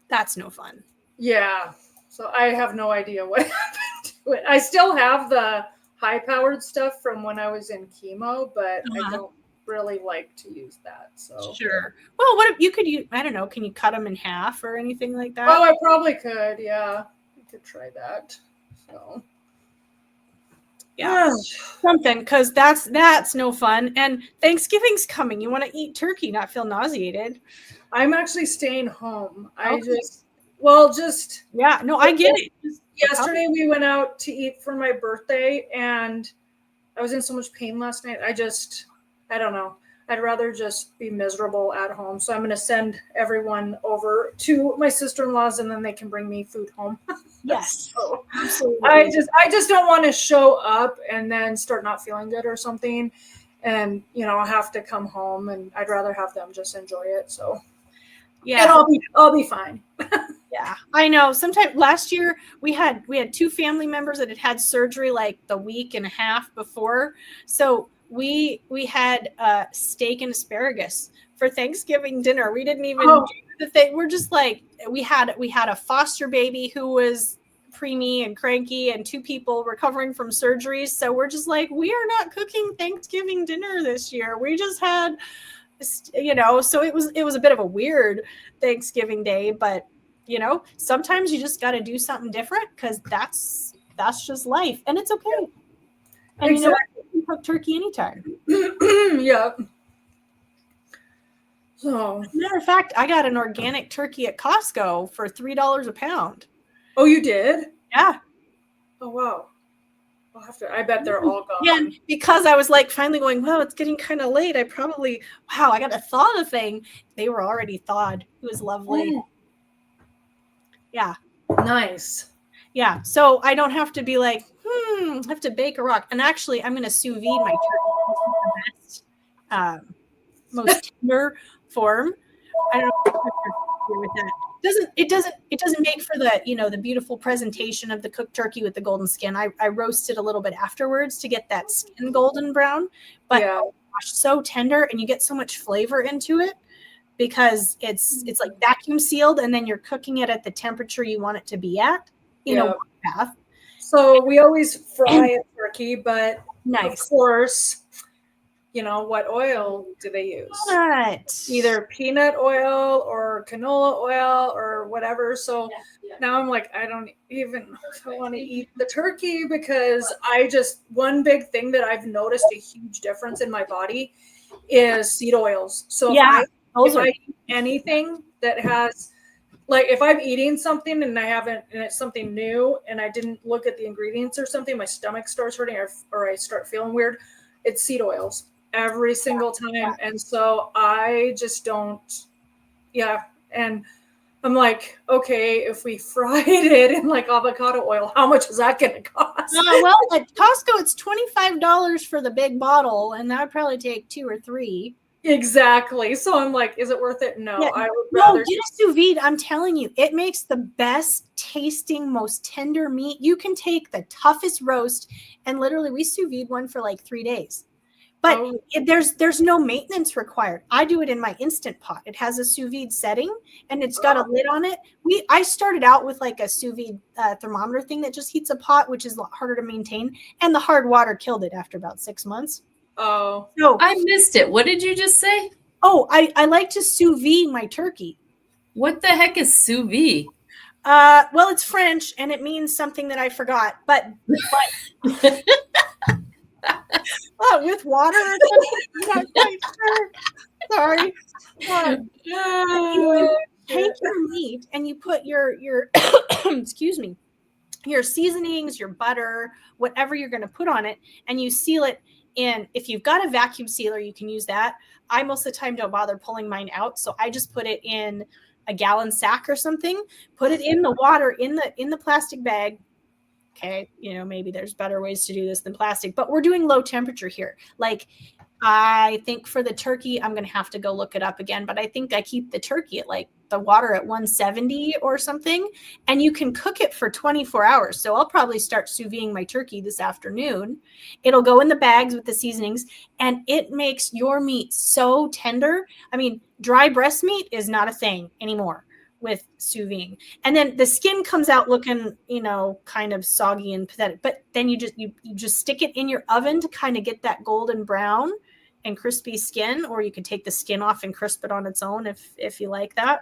that's no fun. Yeah. So I have no idea what happened to it. I still have the high-powered stuff from when I was in chemo, but I don't really like to use that. So sure. Well, what if you could use, I don't know, can you cut them in half or anything like that? Oh, I probably could. Yeah, I could try that. So yeah, something, because that's no fun. And Thanksgiving's coming. You want to eat turkey, not feel nauseated. I'm actually staying home. Okay. I get it. Yesterday we went out to eat for my birthday, and I was in so much pain last night. I don't know. I'd rather just be miserable at home. So I'm going to send everyone over to my sister-in-law's, and then they can bring me food home. Yes. So absolutely. I just don't want to show up and then start not feeling good or something. And, you know, I'll have to come home, and I'd rather have them just enjoy it. So yeah. And I'll be fine. Yeah, I know. Sometimes last year we had 2 family members that had had surgery like the week and a half before. So we had steak and asparagus for Thanksgiving dinner. We didn't even do the thing. We're just like we had a foster baby who was preemie and cranky, and 2 people recovering from surgeries. So we're just like, we are not cooking Thanksgiving dinner this year. We just had, so it was a bit of a weird Thanksgiving day, but sometimes you just got to do something different because that's just life, and it's okay. And exactly. you can cook turkey anytime. Yeah. So, matter of fact, I got an organic turkey at Costco for $3 a pound. oh, you did? Yeah. Oh, wow. I'll have to. I bet they're all gone. Yeah, because I was like finally going, well, it's getting kind of late. I got to thaw the thing. They were already thawed. It was lovely. Oh. Yeah. Nice. Yeah. So I don't have to be like, I have to bake a rock. And actually, I'm going to sous vide my turkey. This is the best, most tender form. I don't know if you're with that. It doesn't make for the the beautiful presentation of the cooked turkey with the golden skin. I roasted a little bit afterwards to get that skin golden brown, but yeah. Oh gosh, so tender, and you get so much flavor into it because it's like vacuum sealed, and then you're cooking it at the temperature you want it to be at in a bath. So we always fry a turkey, but Nice. of course, what oil do they use? What? Either peanut oil or canola oil or whatever. So now I'm like, I don't even know if I want to eat the turkey because one big thing that I've noticed a huge difference in my body is seed oils. So if I eat anything that has, like if I'm eating something and it's something new and I didn't look at the ingredients or something, my stomach starts hurting or I start feeling weird, it's seed oils every single time. And so I just don't, and I'm like, okay, if we fried it in like avocado oil, how much is that going to cost? Well, at Costco, it's $25 for the big bottle, and that would probably take 2 or 3. Exactly. So I'm like, is it worth it? No, Yeah. I would rather get a sous vide. I'm telling you, it makes the best tasting, most tender meat. You can take the toughest roast, and literally we sous vide one for like 3 days. But there's no maintenance required. I do it in my Instant Pot. It has a sous vide setting, and it's got a lid on it. I started out with like a sous vide thermometer thing that just heats a pot, which is a lot harder to maintain. And the hard water killed it after about 6 months. Oh, so I missed it. What did you just say? Oh, I like to sous vide my turkey. What the heck is sous vide? Well, it's French, and it means something that I forgot. But with water, I'm not quite sure. Sorry. You take your meat and you put your excuse me, your seasonings, your butter, whatever you're going to put on it, and you seal it in. If you've got a vacuum sealer, you can use that. I most of the time don't bother pulling mine out, so I just put it in a gallon sack or something. Put it in the water in the plastic bag. Okay, maybe there's better ways to do this than plastic, but we're doing low temperature here. Like, I think for the turkey, I'm going to have to go look it up again, but I think I keep the turkey at like the water at 170 or something, and you can cook it for 24 hours. So I'll probably start sous videing my turkey this afternoon. It'll go in the bags with the seasonings, and it makes your meat so tender. I mean, dry breast meat is not a thing anymore with sous videing. And then the skin comes out looking, kind of soggy and pathetic, but then you just stick it in your oven to kind of get that golden brown and crispy skin, or you can take the skin off and crisp it on its own if you like that,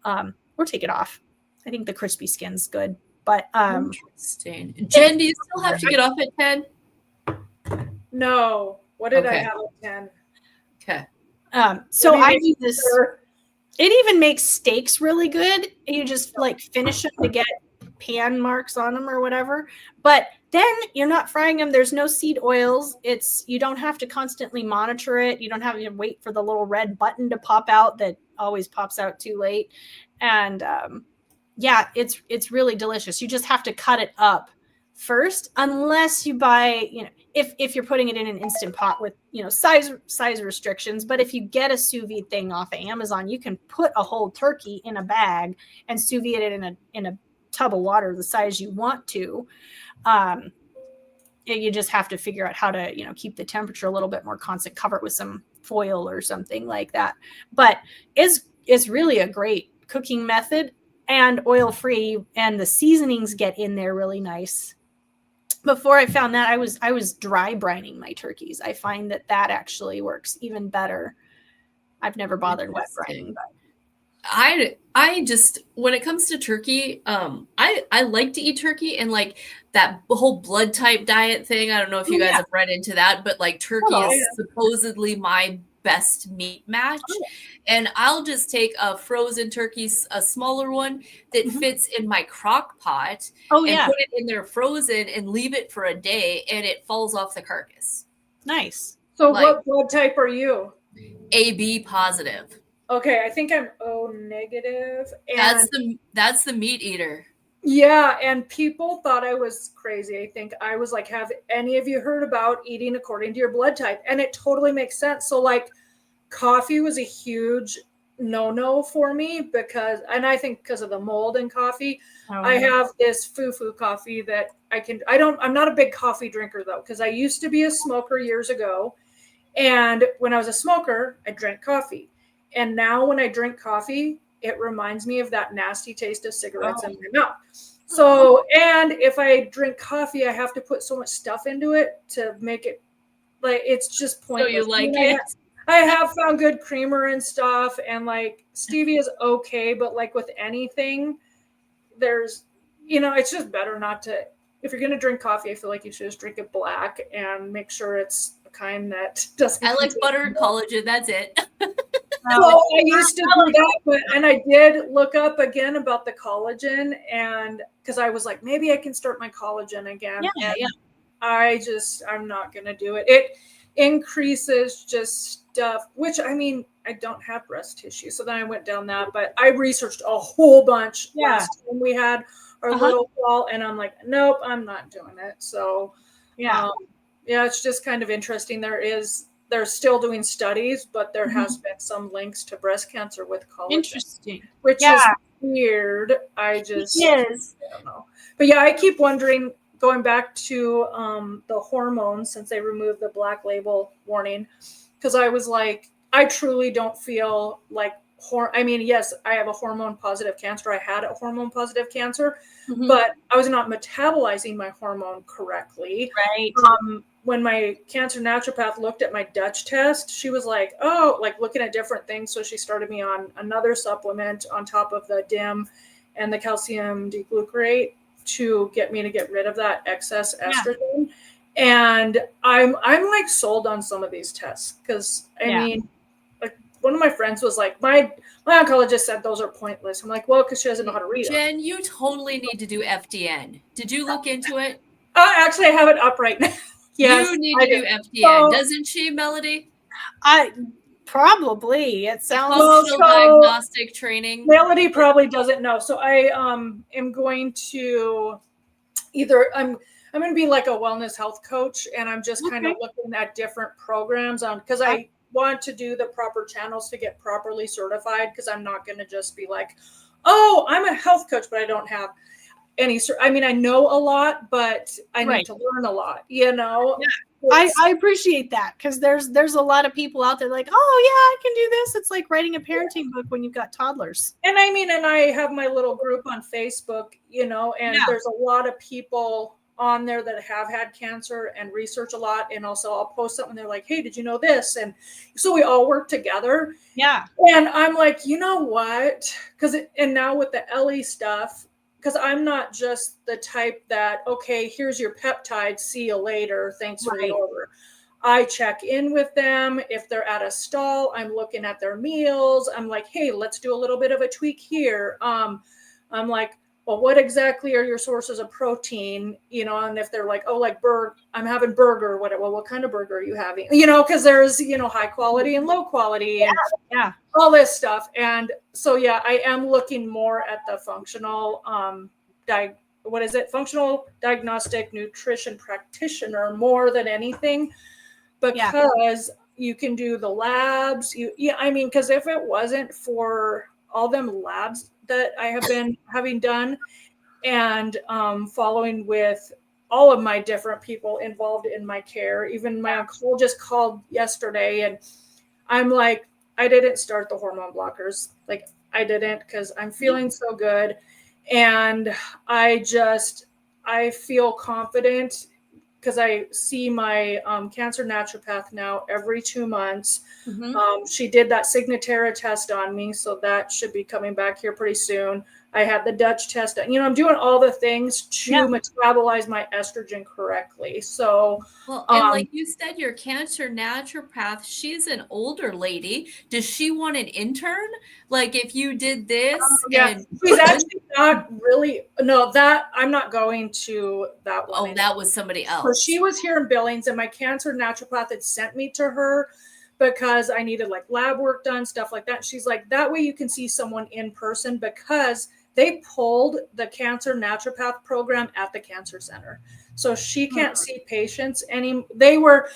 or take it off. I think the crispy skin's good, but interesting. Jen, do you still have to get off at 10? No. What did I have at 10? Okay. So I do this. It even makes steaks really good. You just like finish them to get pan marks on them or whatever. But then you're not frying them. There's no seed oils. You don't have to constantly monitor it. You don't have to wait for the little red button to pop out that always pops out too late. And it's really delicious. You just have to cut it up first, unless you buy, if you're putting it in an Instant Pot with, you know, size restrictions. But if you get a sous vide thing off of Amazon, you can put a whole turkey in a bag and sous vide it in a tub of water the size you want to. You just have to figure out how to, you know, keep the temperature a little bit more constant, cover it with some foil or something like that. But it's really a great cooking method and oil free, and the seasonings get in there really nice. Before I found that, I was dry brining my turkeys. I find that actually works even better. I've never bothered wet brining, but I just, when it comes to turkey, I like to eat turkey, and like that whole blood type diet thing. I don't know if you guys have read into that, but like turkey is supposedly my best meat match. And I'll just take a frozen turkey, a smaller one that fits in my crock pot, and put it in there frozen and leave it for a day, and it falls off the carcass. Nice. So what blood type are you? AB positive. Okay, I think I'm O negative. And that's the meat eater. Yeah, and people thought I was crazy. I think I was like, have any of you heard about eating according to your blood type? And it totally makes sense. So like coffee was a huge no-no for me because of the mold in coffee. I have this foo-foo coffee that I'm not a big coffee drinker though, because I used to be a smoker years ago. And when I was a smoker, I drank coffee. And now when I drink coffee, it reminds me of that nasty taste of cigarettes in my mouth. So, and if I drink coffee, I have to put so much stuff into it to make it, like, it's just pointless. So you like it? I have found good creamer and stuff, and like stevia is okay, but like with anything, there's, you know, it's just better not to, if you're going to drink coffee, I feel like you should just drink it black and make sure it's a kind that doesn't. I like butter and collagen. That's it. So I used to do that, and I did look up again about the collagen, and because I was like, maybe I can start my collagen again. I'm not going to do it. It increases just stuff, which I mean, I don't have breast tissue. So then I went down that, but I researched a whole bunch last time we had our little fall, and I'm like, nope, I'm not doing it. So it's just kind of interesting. They're still doing studies, but there has been some links to breast cancer with collagen. Interesting. Which is weird. I don't know. But yeah, I keep wondering, going back to the hormones, since they removed the black label warning, because I was like, I truly don't feel like, yes, I have a hormone positive cancer. I had a hormone positive cancer, but I was not metabolizing my hormone correctly. Right. When my cancer naturopath looked at my Dutch test, she was like, oh, like looking at different things. So she started me on another supplement on top of the DIM and the calcium D-glucarate to get me to get rid of that excess estrogen. And I'm like sold on some of these tests because I mean, like one of my friends was like, my oncologist said those are pointless. I'm like, well, because she doesn't know how to read them. Jen, you totally need to do FDN. Did you look into it? Actually, I have it up right now. Yes, you need to do FDN, doesn't she, Melody? Probably. It sounds functional diagnostic training. Melody probably doesn't know. So I am going to I'm going to be like a wellness health coach, and I'm just kind of looking at different programs because I want to do the proper channels to get properly certified, because I'm not going to just be like, oh, I'm a health coach, but I don't have any. I mean, I know a lot, but I need to learn a lot, you know? Yeah. I appreciate that, because there's a lot of people out there like, oh yeah, I can do this. It's like writing a parenting book when you've got toddlers. And I mean, and I have my little group on Facebook, you know, and there's a lot of people on there that have had cancer and research a lot. And also I'll post something, they're like, hey, did you know this? And so we all work together. Yeah. And I'm like, you know what? And now with the Ellie stuff, because I'm not just the type that, okay, here's your peptide, see you later, thanks for the order. I check in with them. If they're at a stall, I'm looking at their meals. I'm like, hey, let's do a little bit of a tweak here. I'm like, well, what exactly are your sources of protein? You know, and if they're like, oh, like I'm having burger, what kind of burger are you having? You know, because there's, you know, high quality and low quality and all this stuff. And so, I am looking more at the functional what is it? Functional diagnostic nutrition practitioner more than anything, because you can do the labs. I mean, because if it wasn't for all them labs that I have been having done, and following with all of my different people involved in my care, even my uncle just called yesterday, and I'm like, I didn't start the hormone blockers. Like, I didn't, because I'm feeling so good. And I feel confident because I see my cancer naturopath now every 2 months. She did that Signatera test on me, so that should be coming back here pretty soon. I had the Dutch test. I'm doing all the things to metabolize my estrogen correctly. So, well, and like you said, your cancer naturopath, she's an older lady. Does she want an intern? Like, if you did this, and she's actually not really. No, that I'm not going to that one. Oh, that was somebody else. So she was here in Billings, and my cancer naturopath had sent me to her because I needed like lab work done, stuff like that. She's like, that way you can see someone in person, because they pulled the cancer naturopath program at the cancer center. So she can't see patients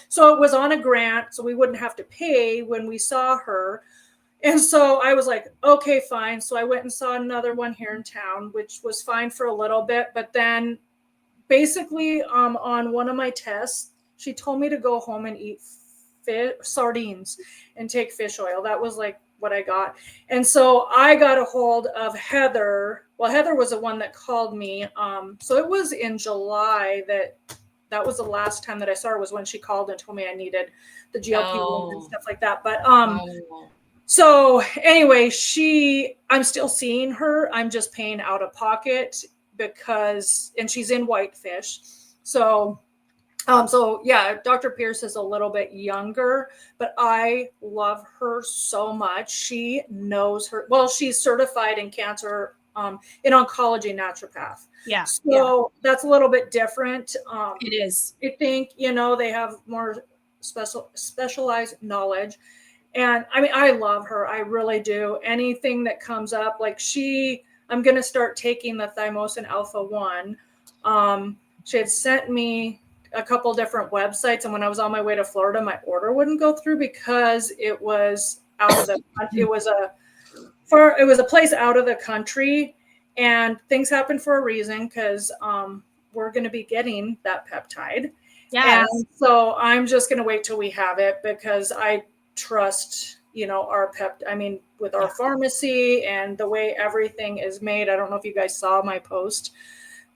so it was on a grant, so we wouldn't have to pay when we saw her. And so I was like, okay, fine. So I went and saw another one here in town, which was fine for a little bit. But then basically on one of my tests, she told me to go home and eat sardines and take fish oil. That was like what I got. And so I got a hold of Heather. Well, Heather was the one that called me. So it was in July that was the last time that I saw her, was when she called and told me I needed the GLP-1 and stuff like that. But so anyway, I'm still seeing her. I'm just paying out of pocket and she's in Whitefish. So yeah, Dr. Pierce is a little bit younger, but I love her so much. She knows she's certified in cancer, in oncology naturopath. Yeah. So that's a little bit different. It is. I think, they have more specialized knowledge. And I mean, I love her. I really do. Anything that comes up, like I'm going to start taking the Thymosin Alpha 1. She had sent me a couple different websites, and when I was on my way to Florida, my order wouldn't go through because it was it was a place out of the country, and things happen for a reason, because we're going to be getting that peptide. Yes. And so I'm just going to wait till we have it, because I trust, our with our pharmacy and the way everything is made. I don't know if you guys saw my post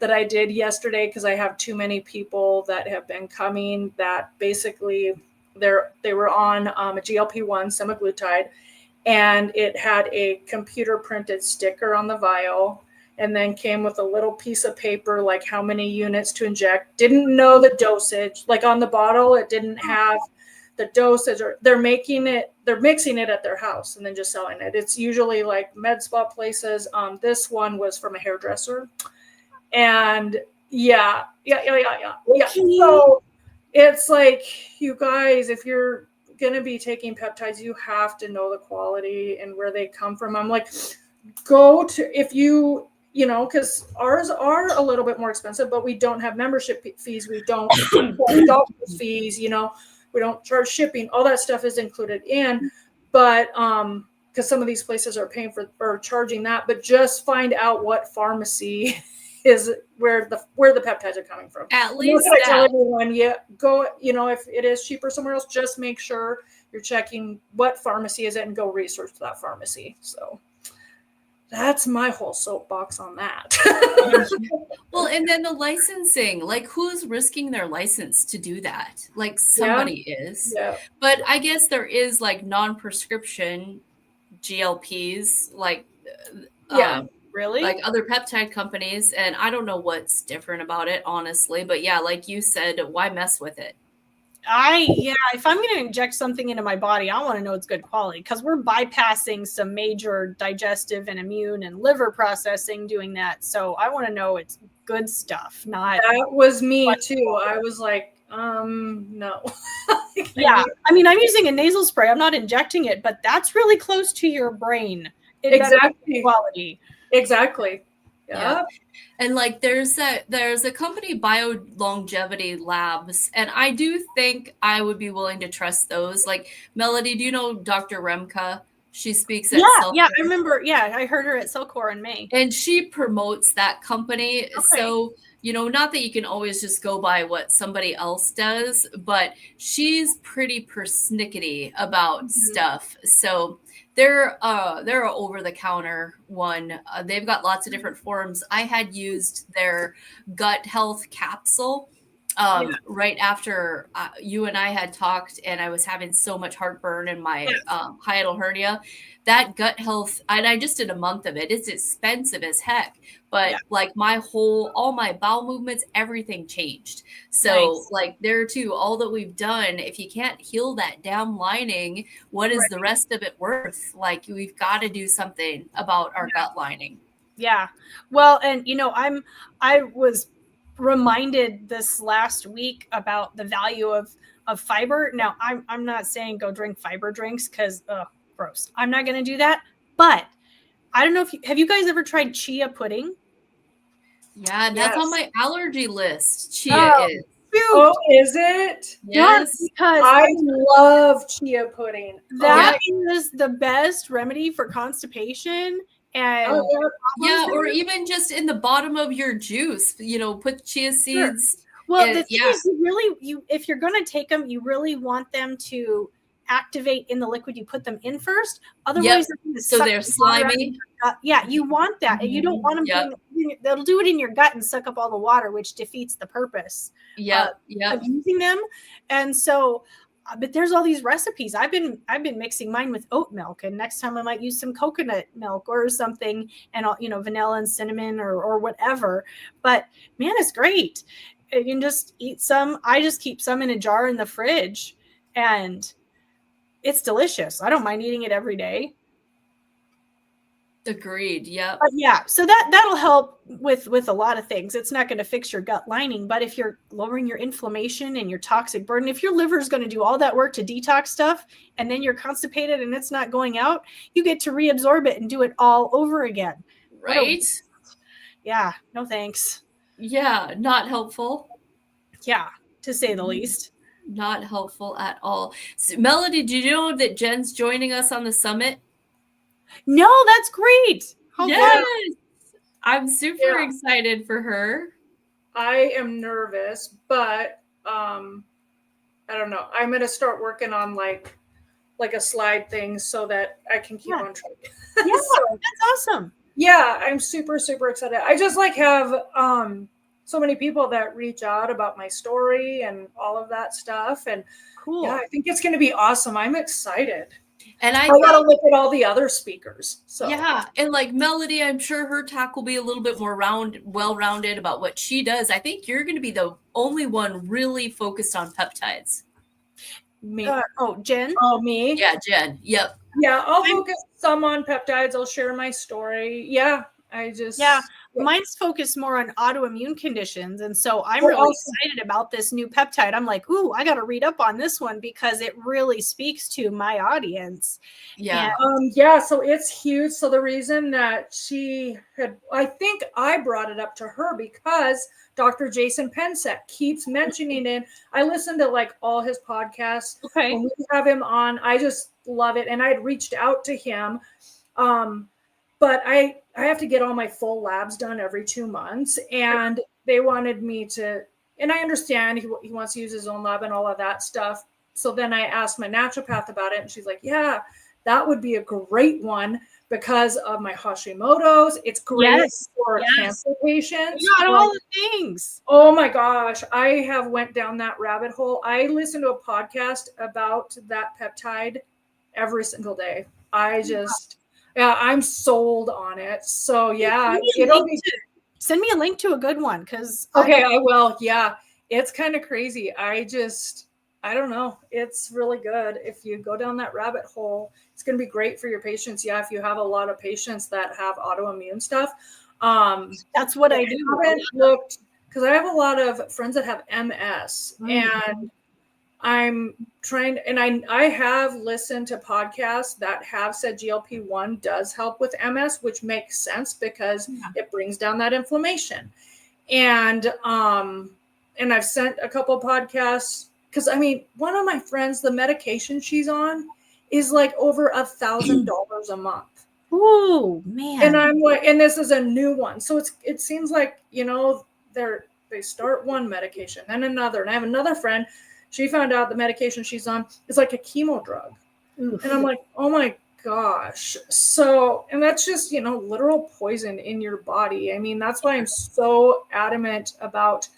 that I did yesterday, because I have too many people that have been coming that basically they were on a GLP-1 semaglutide, and it had a computer printed sticker on the vial, and then came with a little piece of paper, like how many units to inject. Didn't know the dosage. Like on the bottle, it didn't have the dosage, or they're mixing it at their house and then just selling it. It's usually like med spa places. This one was from a hairdresser. And yeah. So it's like, you guys, if you're going to be taking peptides, you have to know the quality and where they come from. I'm like, because ours are a little bit more expensive, but we don't have membership fees. We don't doctor's fees, we don't charge shipping. All that stuff is included in, but because some of these places are paying for or charging that, but just find out what pharmacy is where the peptides are coming from. At least I tell everyone, go, if it is cheaper somewhere else, just make sure you're checking what pharmacy is it and go research that pharmacy. So that's my whole soapbox on that. Well, and then the licensing, like, who's risking their license to do that? Like, somebody is. Yeah. But I guess there is like non-prescription GLPs, like really? Like other peptide companies, and I don't know what's different about it, honestly. But yeah, like you said, why mess with it? If I'm going to inject something into my body, I want to know it's good quality, because we're bypassing some major digestive and immune and liver processing doing that. So I want to know it's good stuff. Not that was me too. I was like, no. Yeah. I mean, I'm using a nasal spray. I'm not injecting it, but that's really close to your brain. Exactly. Quality. Exactly. Yeah. And like there's a company, Bio Longevity Labs, and I do think I would be willing to trust those. Like Melody, do you know Dr. Remka? She speaks at Yeah, I remember. Yeah, I heard her at Cellcore in May. And she promotes that company. Okay. So, not that you can always just go by what somebody else does, but she's pretty persnickety about stuff. So they're an over-the-counter one. They've got lots of different forms. I had used their gut health capsule right after you and I had talked, and I was having so much heartburn in my hiatal hernia. That gut health, and I just did a month of it. It's expensive as heck, but like all my bowel movements, everything changed. So like there too, all that we've done, if you can't heal that damn lining, what is the rest of it worth? Like we've got to do something about our gut lining. Yeah. Well, and I was reminded this last week about the value of fiber. Now, I'm not saying go drink fiber drinks because gross. I'm not going to do that. But I don't know if have you guys ever tried chia pudding? Yeah, that's on my allergy list. Chia is. Oh, is it? Yes, because I love chia pudding. That is the best remedy for constipation. And or even just in the bottom of your juice, put chia seeds. Sure. Well, the thing is, if you're going to take them, you really want them to activate in the liquid you put them in first. Otherwise, they're slimy. Yeah, you want that, and you don't want them. They'll do it in your gut and suck up all the water, which defeats the purpose. Of using them. And so, but there's all these recipes. I've been mixing mine with oat milk, and next time I might use some coconut milk or something, and vanilla and cinnamon or whatever. But man, it's great. You can just eat some. I just keep some in a jar in the fridge, and it's delicious. I don't mind eating it every day. Agreed. Yeah. So that'll help with a lot of things. It's not going to fix your gut lining, but if you're lowering your inflammation and your toxic burden, if your liver is going to do all that work to detox stuff, and then you're constipated and it's not going out, you get to reabsorb it and do it all over again. Right? Yeah. No thanks. Yeah. Not helpful. Yeah. To say the least. Not helpful at all. So, Melody, did you know that Jen's joining us on the summit? No, that's great. Yes. I'm super excited for her. I am nervous, but I don't know. I'm going to start working on like a slide thing so that I can keep on track. Yeah, that's awesome. Yeah, I'm super, super excited. I just have so many people that reach out about my story and all of that stuff. And cool. Yeah, I think it's going to be awesome. I'm excited. And I got to look at all the other speakers. So yeah, and like Melody, I'm sure her talk will be a little bit more well-rounded about what she does. I think you're going to be the only one really focused on peptides. Me? Jen? Oh, me? Yeah, Jen. Yep. Yeah, I'll focus some on peptides. I'll share my story. Yeah, mine's focused more on autoimmune conditions. And so I'm really excited about this new peptide. I'm like, ooh, I got to read up on this one because it really speaks to my audience. Yeah. So it's huge. So the reason that I think I brought it up to her because Dr. Jason Pensek keeps mentioning it. I listen to all his podcasts. Okay. When we have him on, I just love it. And I'd reached out to him. But I have to get all my full labs done every 2 months. And they wanted me to, and I understand he wants to use his own lab and all of that stuff. So then I asked my naturopath about it. And she's like, yeah, that would be a great one because of my Hashimoto's. It's great for cancer patients. You got all the things. Oh my gosh. I have went down that rabbit hole. I listen to a podcast about that peptide every single day. I'm sold on it. So send me a link to a good one because I will. Yeah, it's kind of crazy. I don't know. It's really good. If you go down that rabbit hole, it's going to be great for your patients. Yeah, if you have a lot of patients that have autoimmune stuff, that's what I do. I haven't looked because I have a lot of friends that have MS, and I'm trying, and I have listened to podcasts that have said GLP-1 does help with MS, which makes sense because it brings down that inflammation. And I've sent a couple of podcasts because I mean, one of my friends, the medication she's on is like over $1,000 a month. Oh man. And I'm like, and this is a new one. So it seems like, you know, they start one medication, then another. And I have another friend, she found out the medication she's on is like a chemo drug. Oof. And I'm like, oh my gosh. So, and that's just, you know, literal poison in your body. I mean, that's why I'm so adamant about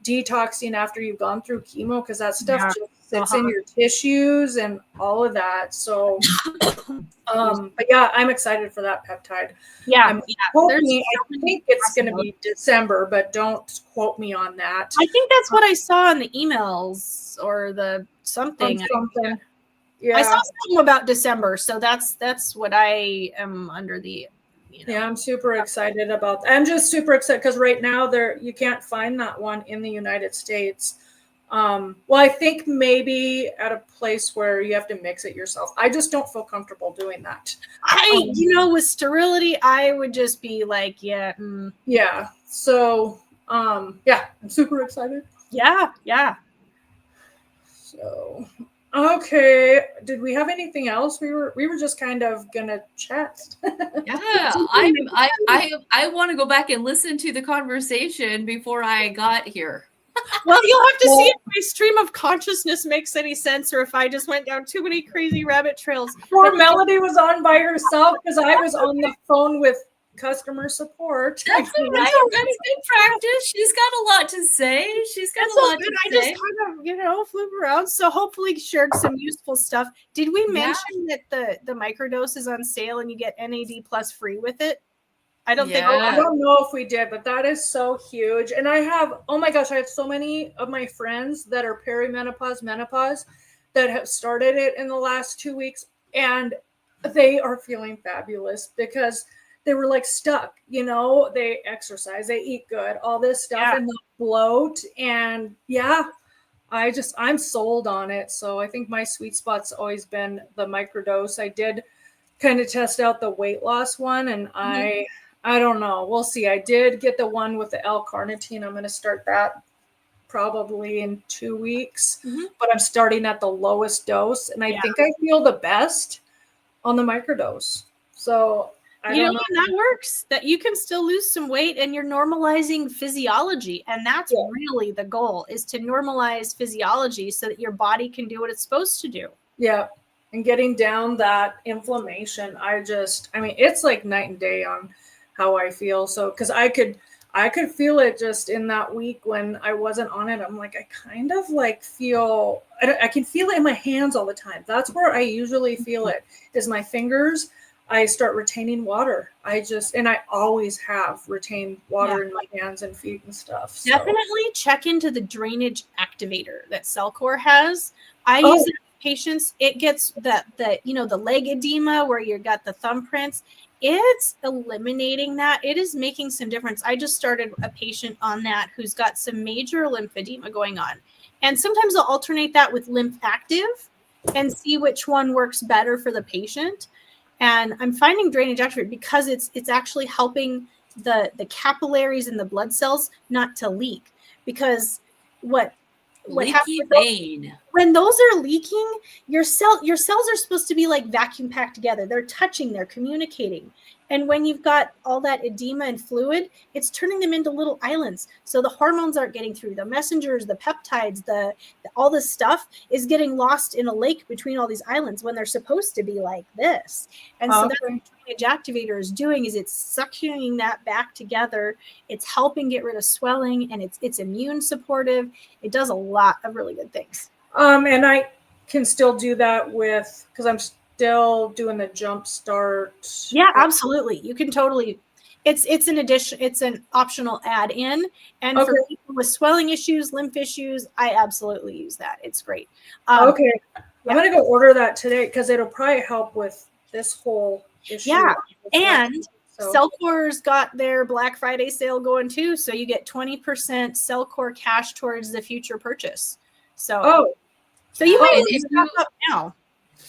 detoxing after you've gone through chemo, because that stuff just sits in your tissues and all of that. So, but yeah, I'm excited for that peptide. Yeah, I think it's going to be December, but don't quote me on that. I think that's what I saw in the emails or the something. Yeah, I saw something about December, so that's what I am under the. You know. Yeah, I'm super excited about that. I'm just super excited because right now you can't find that one in the United States. Well, I think maybe at a place where you have to mix it yourself. I just don't feel comfortable doing that. With sterility, I would just be like, yeah. Yeah. So, yeah, I'm super excited. Yeah. So, okay. Did we have anything else? We were just kind of gonna chat. Yeah, I want to go back and listen to the conversation before I got here. Well, you'll have to see if my stream of consciousness makes any sense, or if I just went down too many crazy rabbit trails. Poor Melody was on by herself because I was on the phone with customer support. That's all right. That's good practice. She's got a lot to say. I just kind of, flew around. So hopefully shared some useful stuff. Did we mention that the microdose is on sale and you get NAD plus free with it? I don't know if we did, but that is so huge. And I have so many of my friends that are perimenopause, menopause that have started it in the last 2 weeks, and they are feeling fabulous because they were like stuck, they exercise, they eat good, all this stuff, and the bloat. And I'm sold on it. So I think my sweet spot's always been the microdose. I did kind of test out the weight loss one, and I don't know. We'll see. I did get the one with the L-carnitine. I'm going to start that probably in 2 weeks, but I'm starting at the lowest dose, and I think I feel the best on the microdose. So I don't know. That works. That you can still lose some weight, and you're normalizing physiology, and that's really the goal: is to normalize physiology so that your body can do what it's supposed to do. Yeah, and getting down that inflammation. It's like night and day on how I feel. So, because I could feel it just in that week when I wasn't on it. I'm like, I kind of like feel, I can feel it in my hands all the time. That's where I usually feel it, is my fingers. I start retaining water. I always have retained water in my hands and feet and stuff. So. Definitely check into the drainage activator that Cellcore has. I use it with patients. It gets the leg edema where you got the thumbprints. It's eliminating that. It is making some difference. I just started a patient on that who's got some major lymphedema going on. And sometimes I'll alternate that with Lymph Active and see which one works better for the patient. And I'm finding drainage activator because it's actually helping the capillaries and the blood cells not to leak. Because what happens when those are leaking, your cells are supposed to be like vacuum packed together. They're touching, they're communicating. And when you've got all that edema and fluid, it's turning them into little islands. So the hormones aren't getting through. The messengers, the peptides, all this stuff is getting lost in a lake between all these islands when they're supposed to be like this. And so that's what the drainage activator is doing, is it's suctioning that back together. It's helping get rid of swelling, and it's immune supportive. It does a lot of really good things. And I can still do that because I'm still doing the jump start. Yeah, absolutely. You can totally. It's an addition. It's an optional add-in, and for people with swelling issues, lymph issues, I absolutely use that. It's great. I'm gonna go order that today because it'll probably help with this whole issue. Yeah, and Cellcore's got their Black Friday sale going too, so you get 20% Cellcore cash towards the future purchase. So So you might And want to stock up now.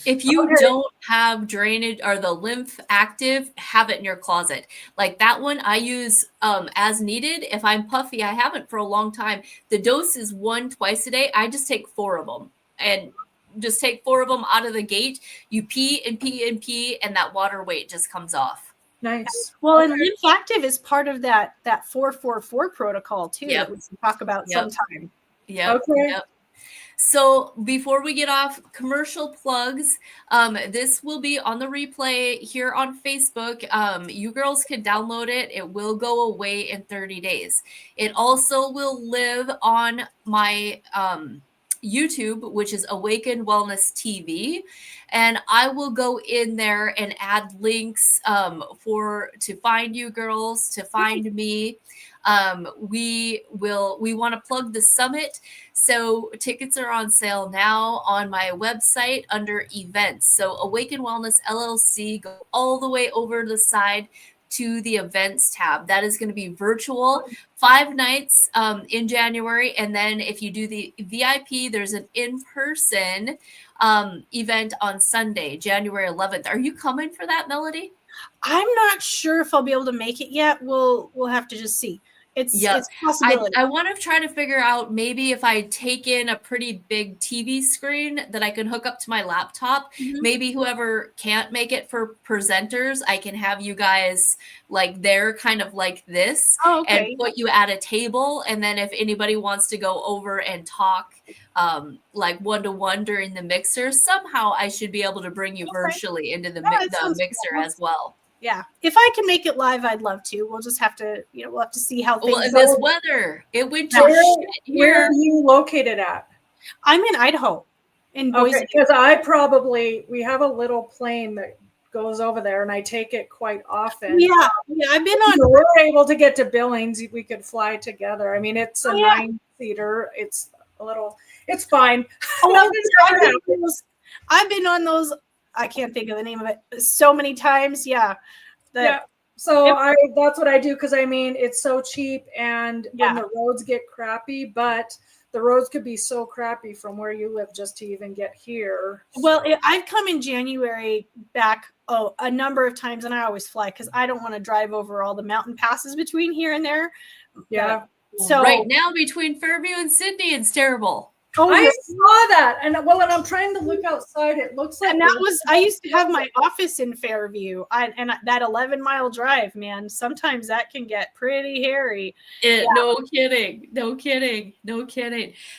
if you Okay. don't have drainage or the lymph active, have it in your closet. Like that one I use as needed. If I'm puffy, I haven't for a long time. The dose is 1 twice a day. I just take 4 of them and just take 4 of them out of the gate. You pee and pee and pee, and that water weight just comes off. Nice. Well, and Lymph Active is part of that 444 protocol too Yep. that we can talk about Yep. sometime. Yep. Okay. Yep. So before we get off, commercial plugs. This will be on the replay here on Facebook. You girls can download it. It will go away in 30 days. It also will live on my YouTube, which is Awaken Wellness TV, and I will go in there and add links to find you girls, to find me. We want to plug the summit. So tickets are on sale now on my website under events. So Awaken Wellness LLC, go all the way over to the side to the events tab. That is going to be virtual, 5 nights in January. And then if you do the VIP, there's an in-person event on Sunday, January 11th. Are you coming for that, Melody? I'm not sure if I'll be able to make it yet. We'll have to just see. It's a possibility. I want to try to figure out maybe if I take in a pretty big TV screen that I can hook up to my laptop. Mhm. Maybe whoever can't make it for presenters, I can have you guys like they're kind of like this and put you at a table. And then if anybody wants to go over and talk like one-to-one during the mixer, somehow I should be able to bring you virtually into the mixer cool. as well. Yeah, if I can make it live, I'd love to. We'll just have to, we'll have to see how things Well, in go. this weather, it went to Where here. are you located at? I'm in Idaho, in Boise. Okay, because we have a little plane that goes over there, and I take it quite often. Yeah, I've been on. So we're able to get to Billings. We could fly together. I mean, it's a 9-seater. It's it's fine. I've been on those. I can't think of the name of it so many times. Yeah. So that's what I do, because I mean it's so cheap, and when the roads get crappy, but the roads could be so crappy from where you live just to even get here. Well, I've come in January back a number of times, and I always fly because I don't want to drive over all the mountain passes between here and there. Yeah. So right now between Fairview and Sydney, it's terrible. Oh, I saw that, and I'm trying to look outside. It looks like, and I used to have my office in Fairview, and that 11-mile drive, man. Sometimes that can get pretty hairy. No kidding.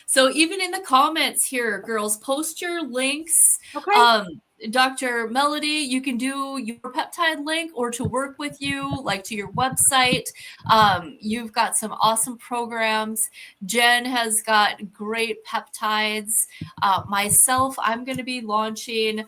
So even in the comments here, girls, post your links. Okay. Dr. Melody, you can do your peptide link or to work with you, like to your website. You've got some awesome programs. Jen has got great peptides. Myself, I'm going to be launching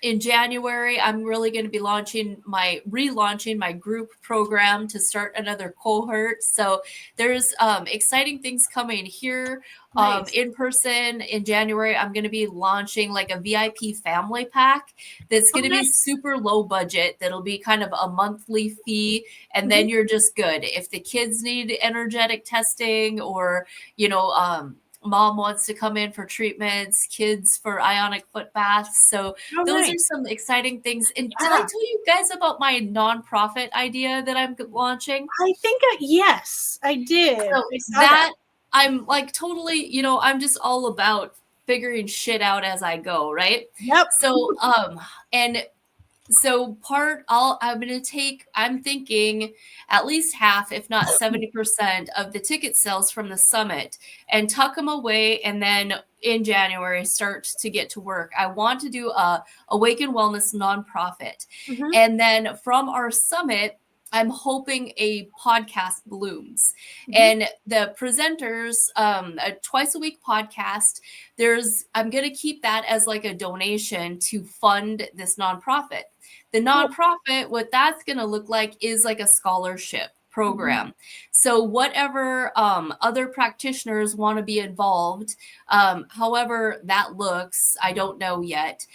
in January. I'm really going to be relaunching my group program to start another cohort. So there's exciting things coming here. Nice. In person in January, I'm going to be launching like a VIP family pack that's going to be super low budget. That'll be kind of a monthly fee. And then you're just good. If the kids need energetic testing or, mom wants to come in for treatments, kids for ionic foot baths. So those are some exciting things. And did I tell you guys about my nonprofit idea that I'm launching? I think, yes, I did. So that I'm like totally, I'm just all about figuring shit out as I go, right? Yep. So, I'm thinking at least half, if not 70% of the ticket sales from the summit and tuck them away. And then in January, start to get to work. I want to do a Awaken Wellness nonprofit. Mm-hmm. And then from our summit, I'm hoping a podcast blooms. Mm-hmm. And the presenters, a twice a week podcast, I'm going to keep that as like a donation to fund this nonprofit. The nonprofit, what that's going to look like is like a scholarship program. Mm-hmm. So whatever other practitioners want to be involved, however that looks, I don't know yet.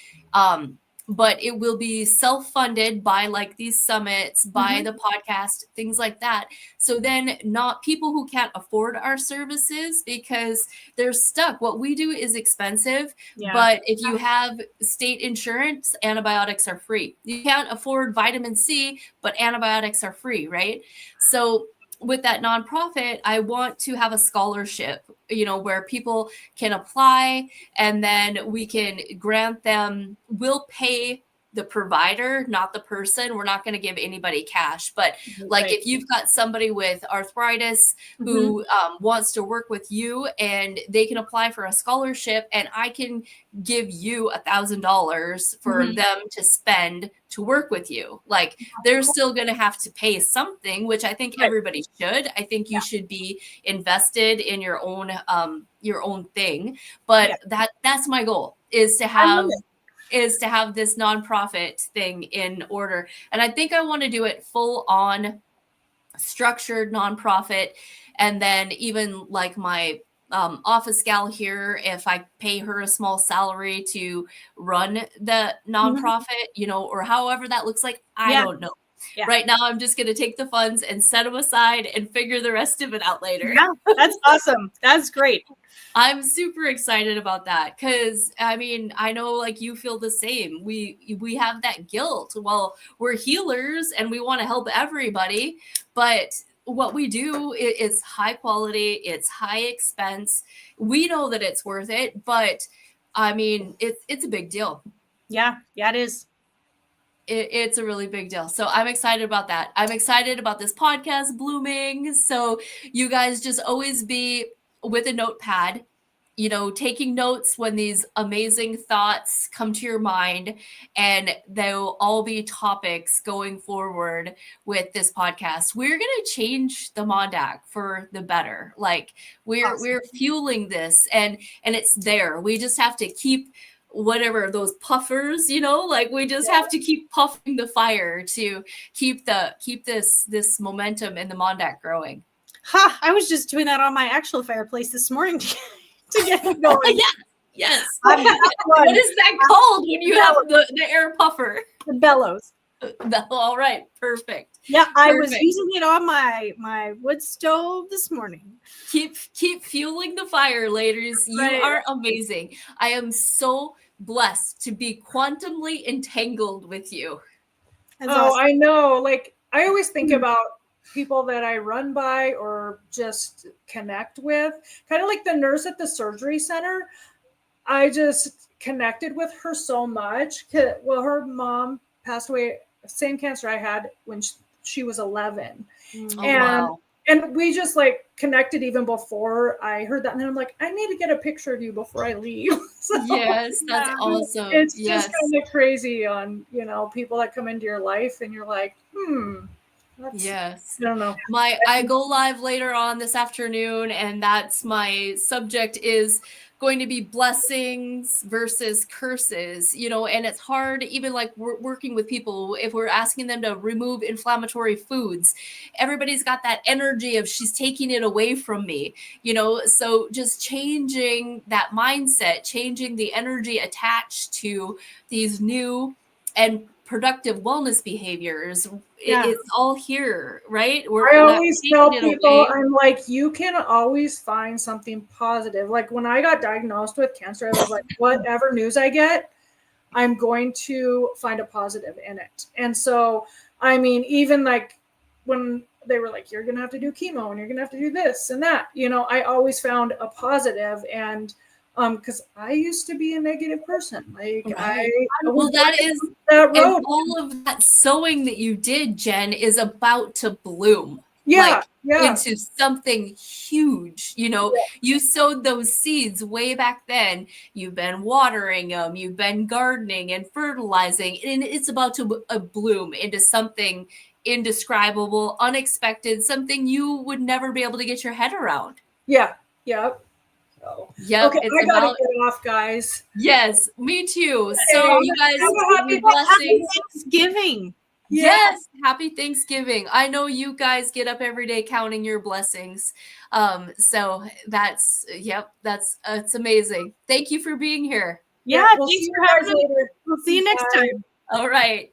but it will be self-funded by like these summits, by Mhm. the podcast, things like that. So then not people who can't afford our services because they're stuck. What we do is expensive, Yeah. but if you have state insurance, antibiotics are free. You can't afford vitamin C, but antibiotics are free, right? So with that nonprofit, I want to have a scholarship, where people can apply and then we can grant them, we'll pay the provider, not the person. We're not going to give anybody cash, but like Right. if you've got somebody with arthritis who wants to work with you, and they can apply for a scholarship, and I can give you $1,000 for them to spend to work with you. Like they're still going to have to pay something, which I think everybody should. I think you should be invested in your own thing. But that's my goal, is to have this nonprofit thing in order. And I think I want to do it full on structured nonprofit. And then even like my office gal here, if I pay her a small salary to run the nonprofit, or however that looks like, I don't know. Yeah. Right now, I'm just going to take the funds and set them aside and figure the rest of it out later. Yeah, that's awesome. That's great. I'm super excited about that because, I mean, I know like you feel the same. We have that guilt. Well, we're healers and we want to help everybody, but what we do is high quality, it's high expense. We know that it's worth it, but I mean, it's a big deal. Yeah, it is. It's a really big deal. So I'm excited about that. I'm excited about this podcast blooming. So you guys just always be with a notepad, taking notes when these amazing thoughts come to your mind, and they'll all be topics going forward with this podcast. We're going to change the Mondack for the better. Like we're fueling this, and it's there. We just have to keep whatever those puffers, like we just have to keep puffing the fire to keep this momentum in the Mondack growing. I was just doing that on my actual fireplace this morning to get it going. Yes. What is that called when you have the air puffer? The bellows. All right, perfect. Yeah, I was using it on my wood stove this morning. Keep fueling the fire, ladies. You are amazing. I am so blessed to be quantumly entangled with you. That's awesome. I know. Like I always think about people that I run by or just connect with, kind of like the nurse at the surgery center. I just connected with her so much. Well, her mom passed away, same cancer I had when she was 11. And we just like connected even before I heard that. And then I'm like, I need to get a picture of you before I leave. So, yes, that's awesome. It's just kind of crazy on, people that come into your life and you're like, yes. I don't know. I go live later on this afternoon, and that's my subject is going to be blessings versus curses, and it's hard, even like we're working with people, if we're asking them to remove inflammatory foods, everybody's got that energy of she's taking it away from me, so just changing that mindset, changing the energy attached to these new and productive wellness behaviors. It's all here, right? I always tell people, I'm like, you can always find something positive. Like when I got diagnosed with cancer, I was like, whatever news I get, I'm going to find a positive in it. And so, I mean, even like when they were like, you're going to have to do chemo and you're going to have to do this and that, I always found a positive. And because I used to be a negative person. Like that road. And all of that sowing that you did, Jen, is about to bloom. Into something huge. You sowed those seeds way back then. You've been watering them. You've been gardening and fertilizing, and it's about to bloom into something indescribable, unexpected, something you would never be able to get your head around. Yeah. Yeah. Okay, I gotta get off, guys. Yes, me too. So you guys, happy Thanksgiving. Yes, happy Thanksgiving. I know you guys get up every day counting your blessings. So it's amazing. Thank you for being here. Yeah, we'll see you guys later. We'll see you next Bye. time. All right.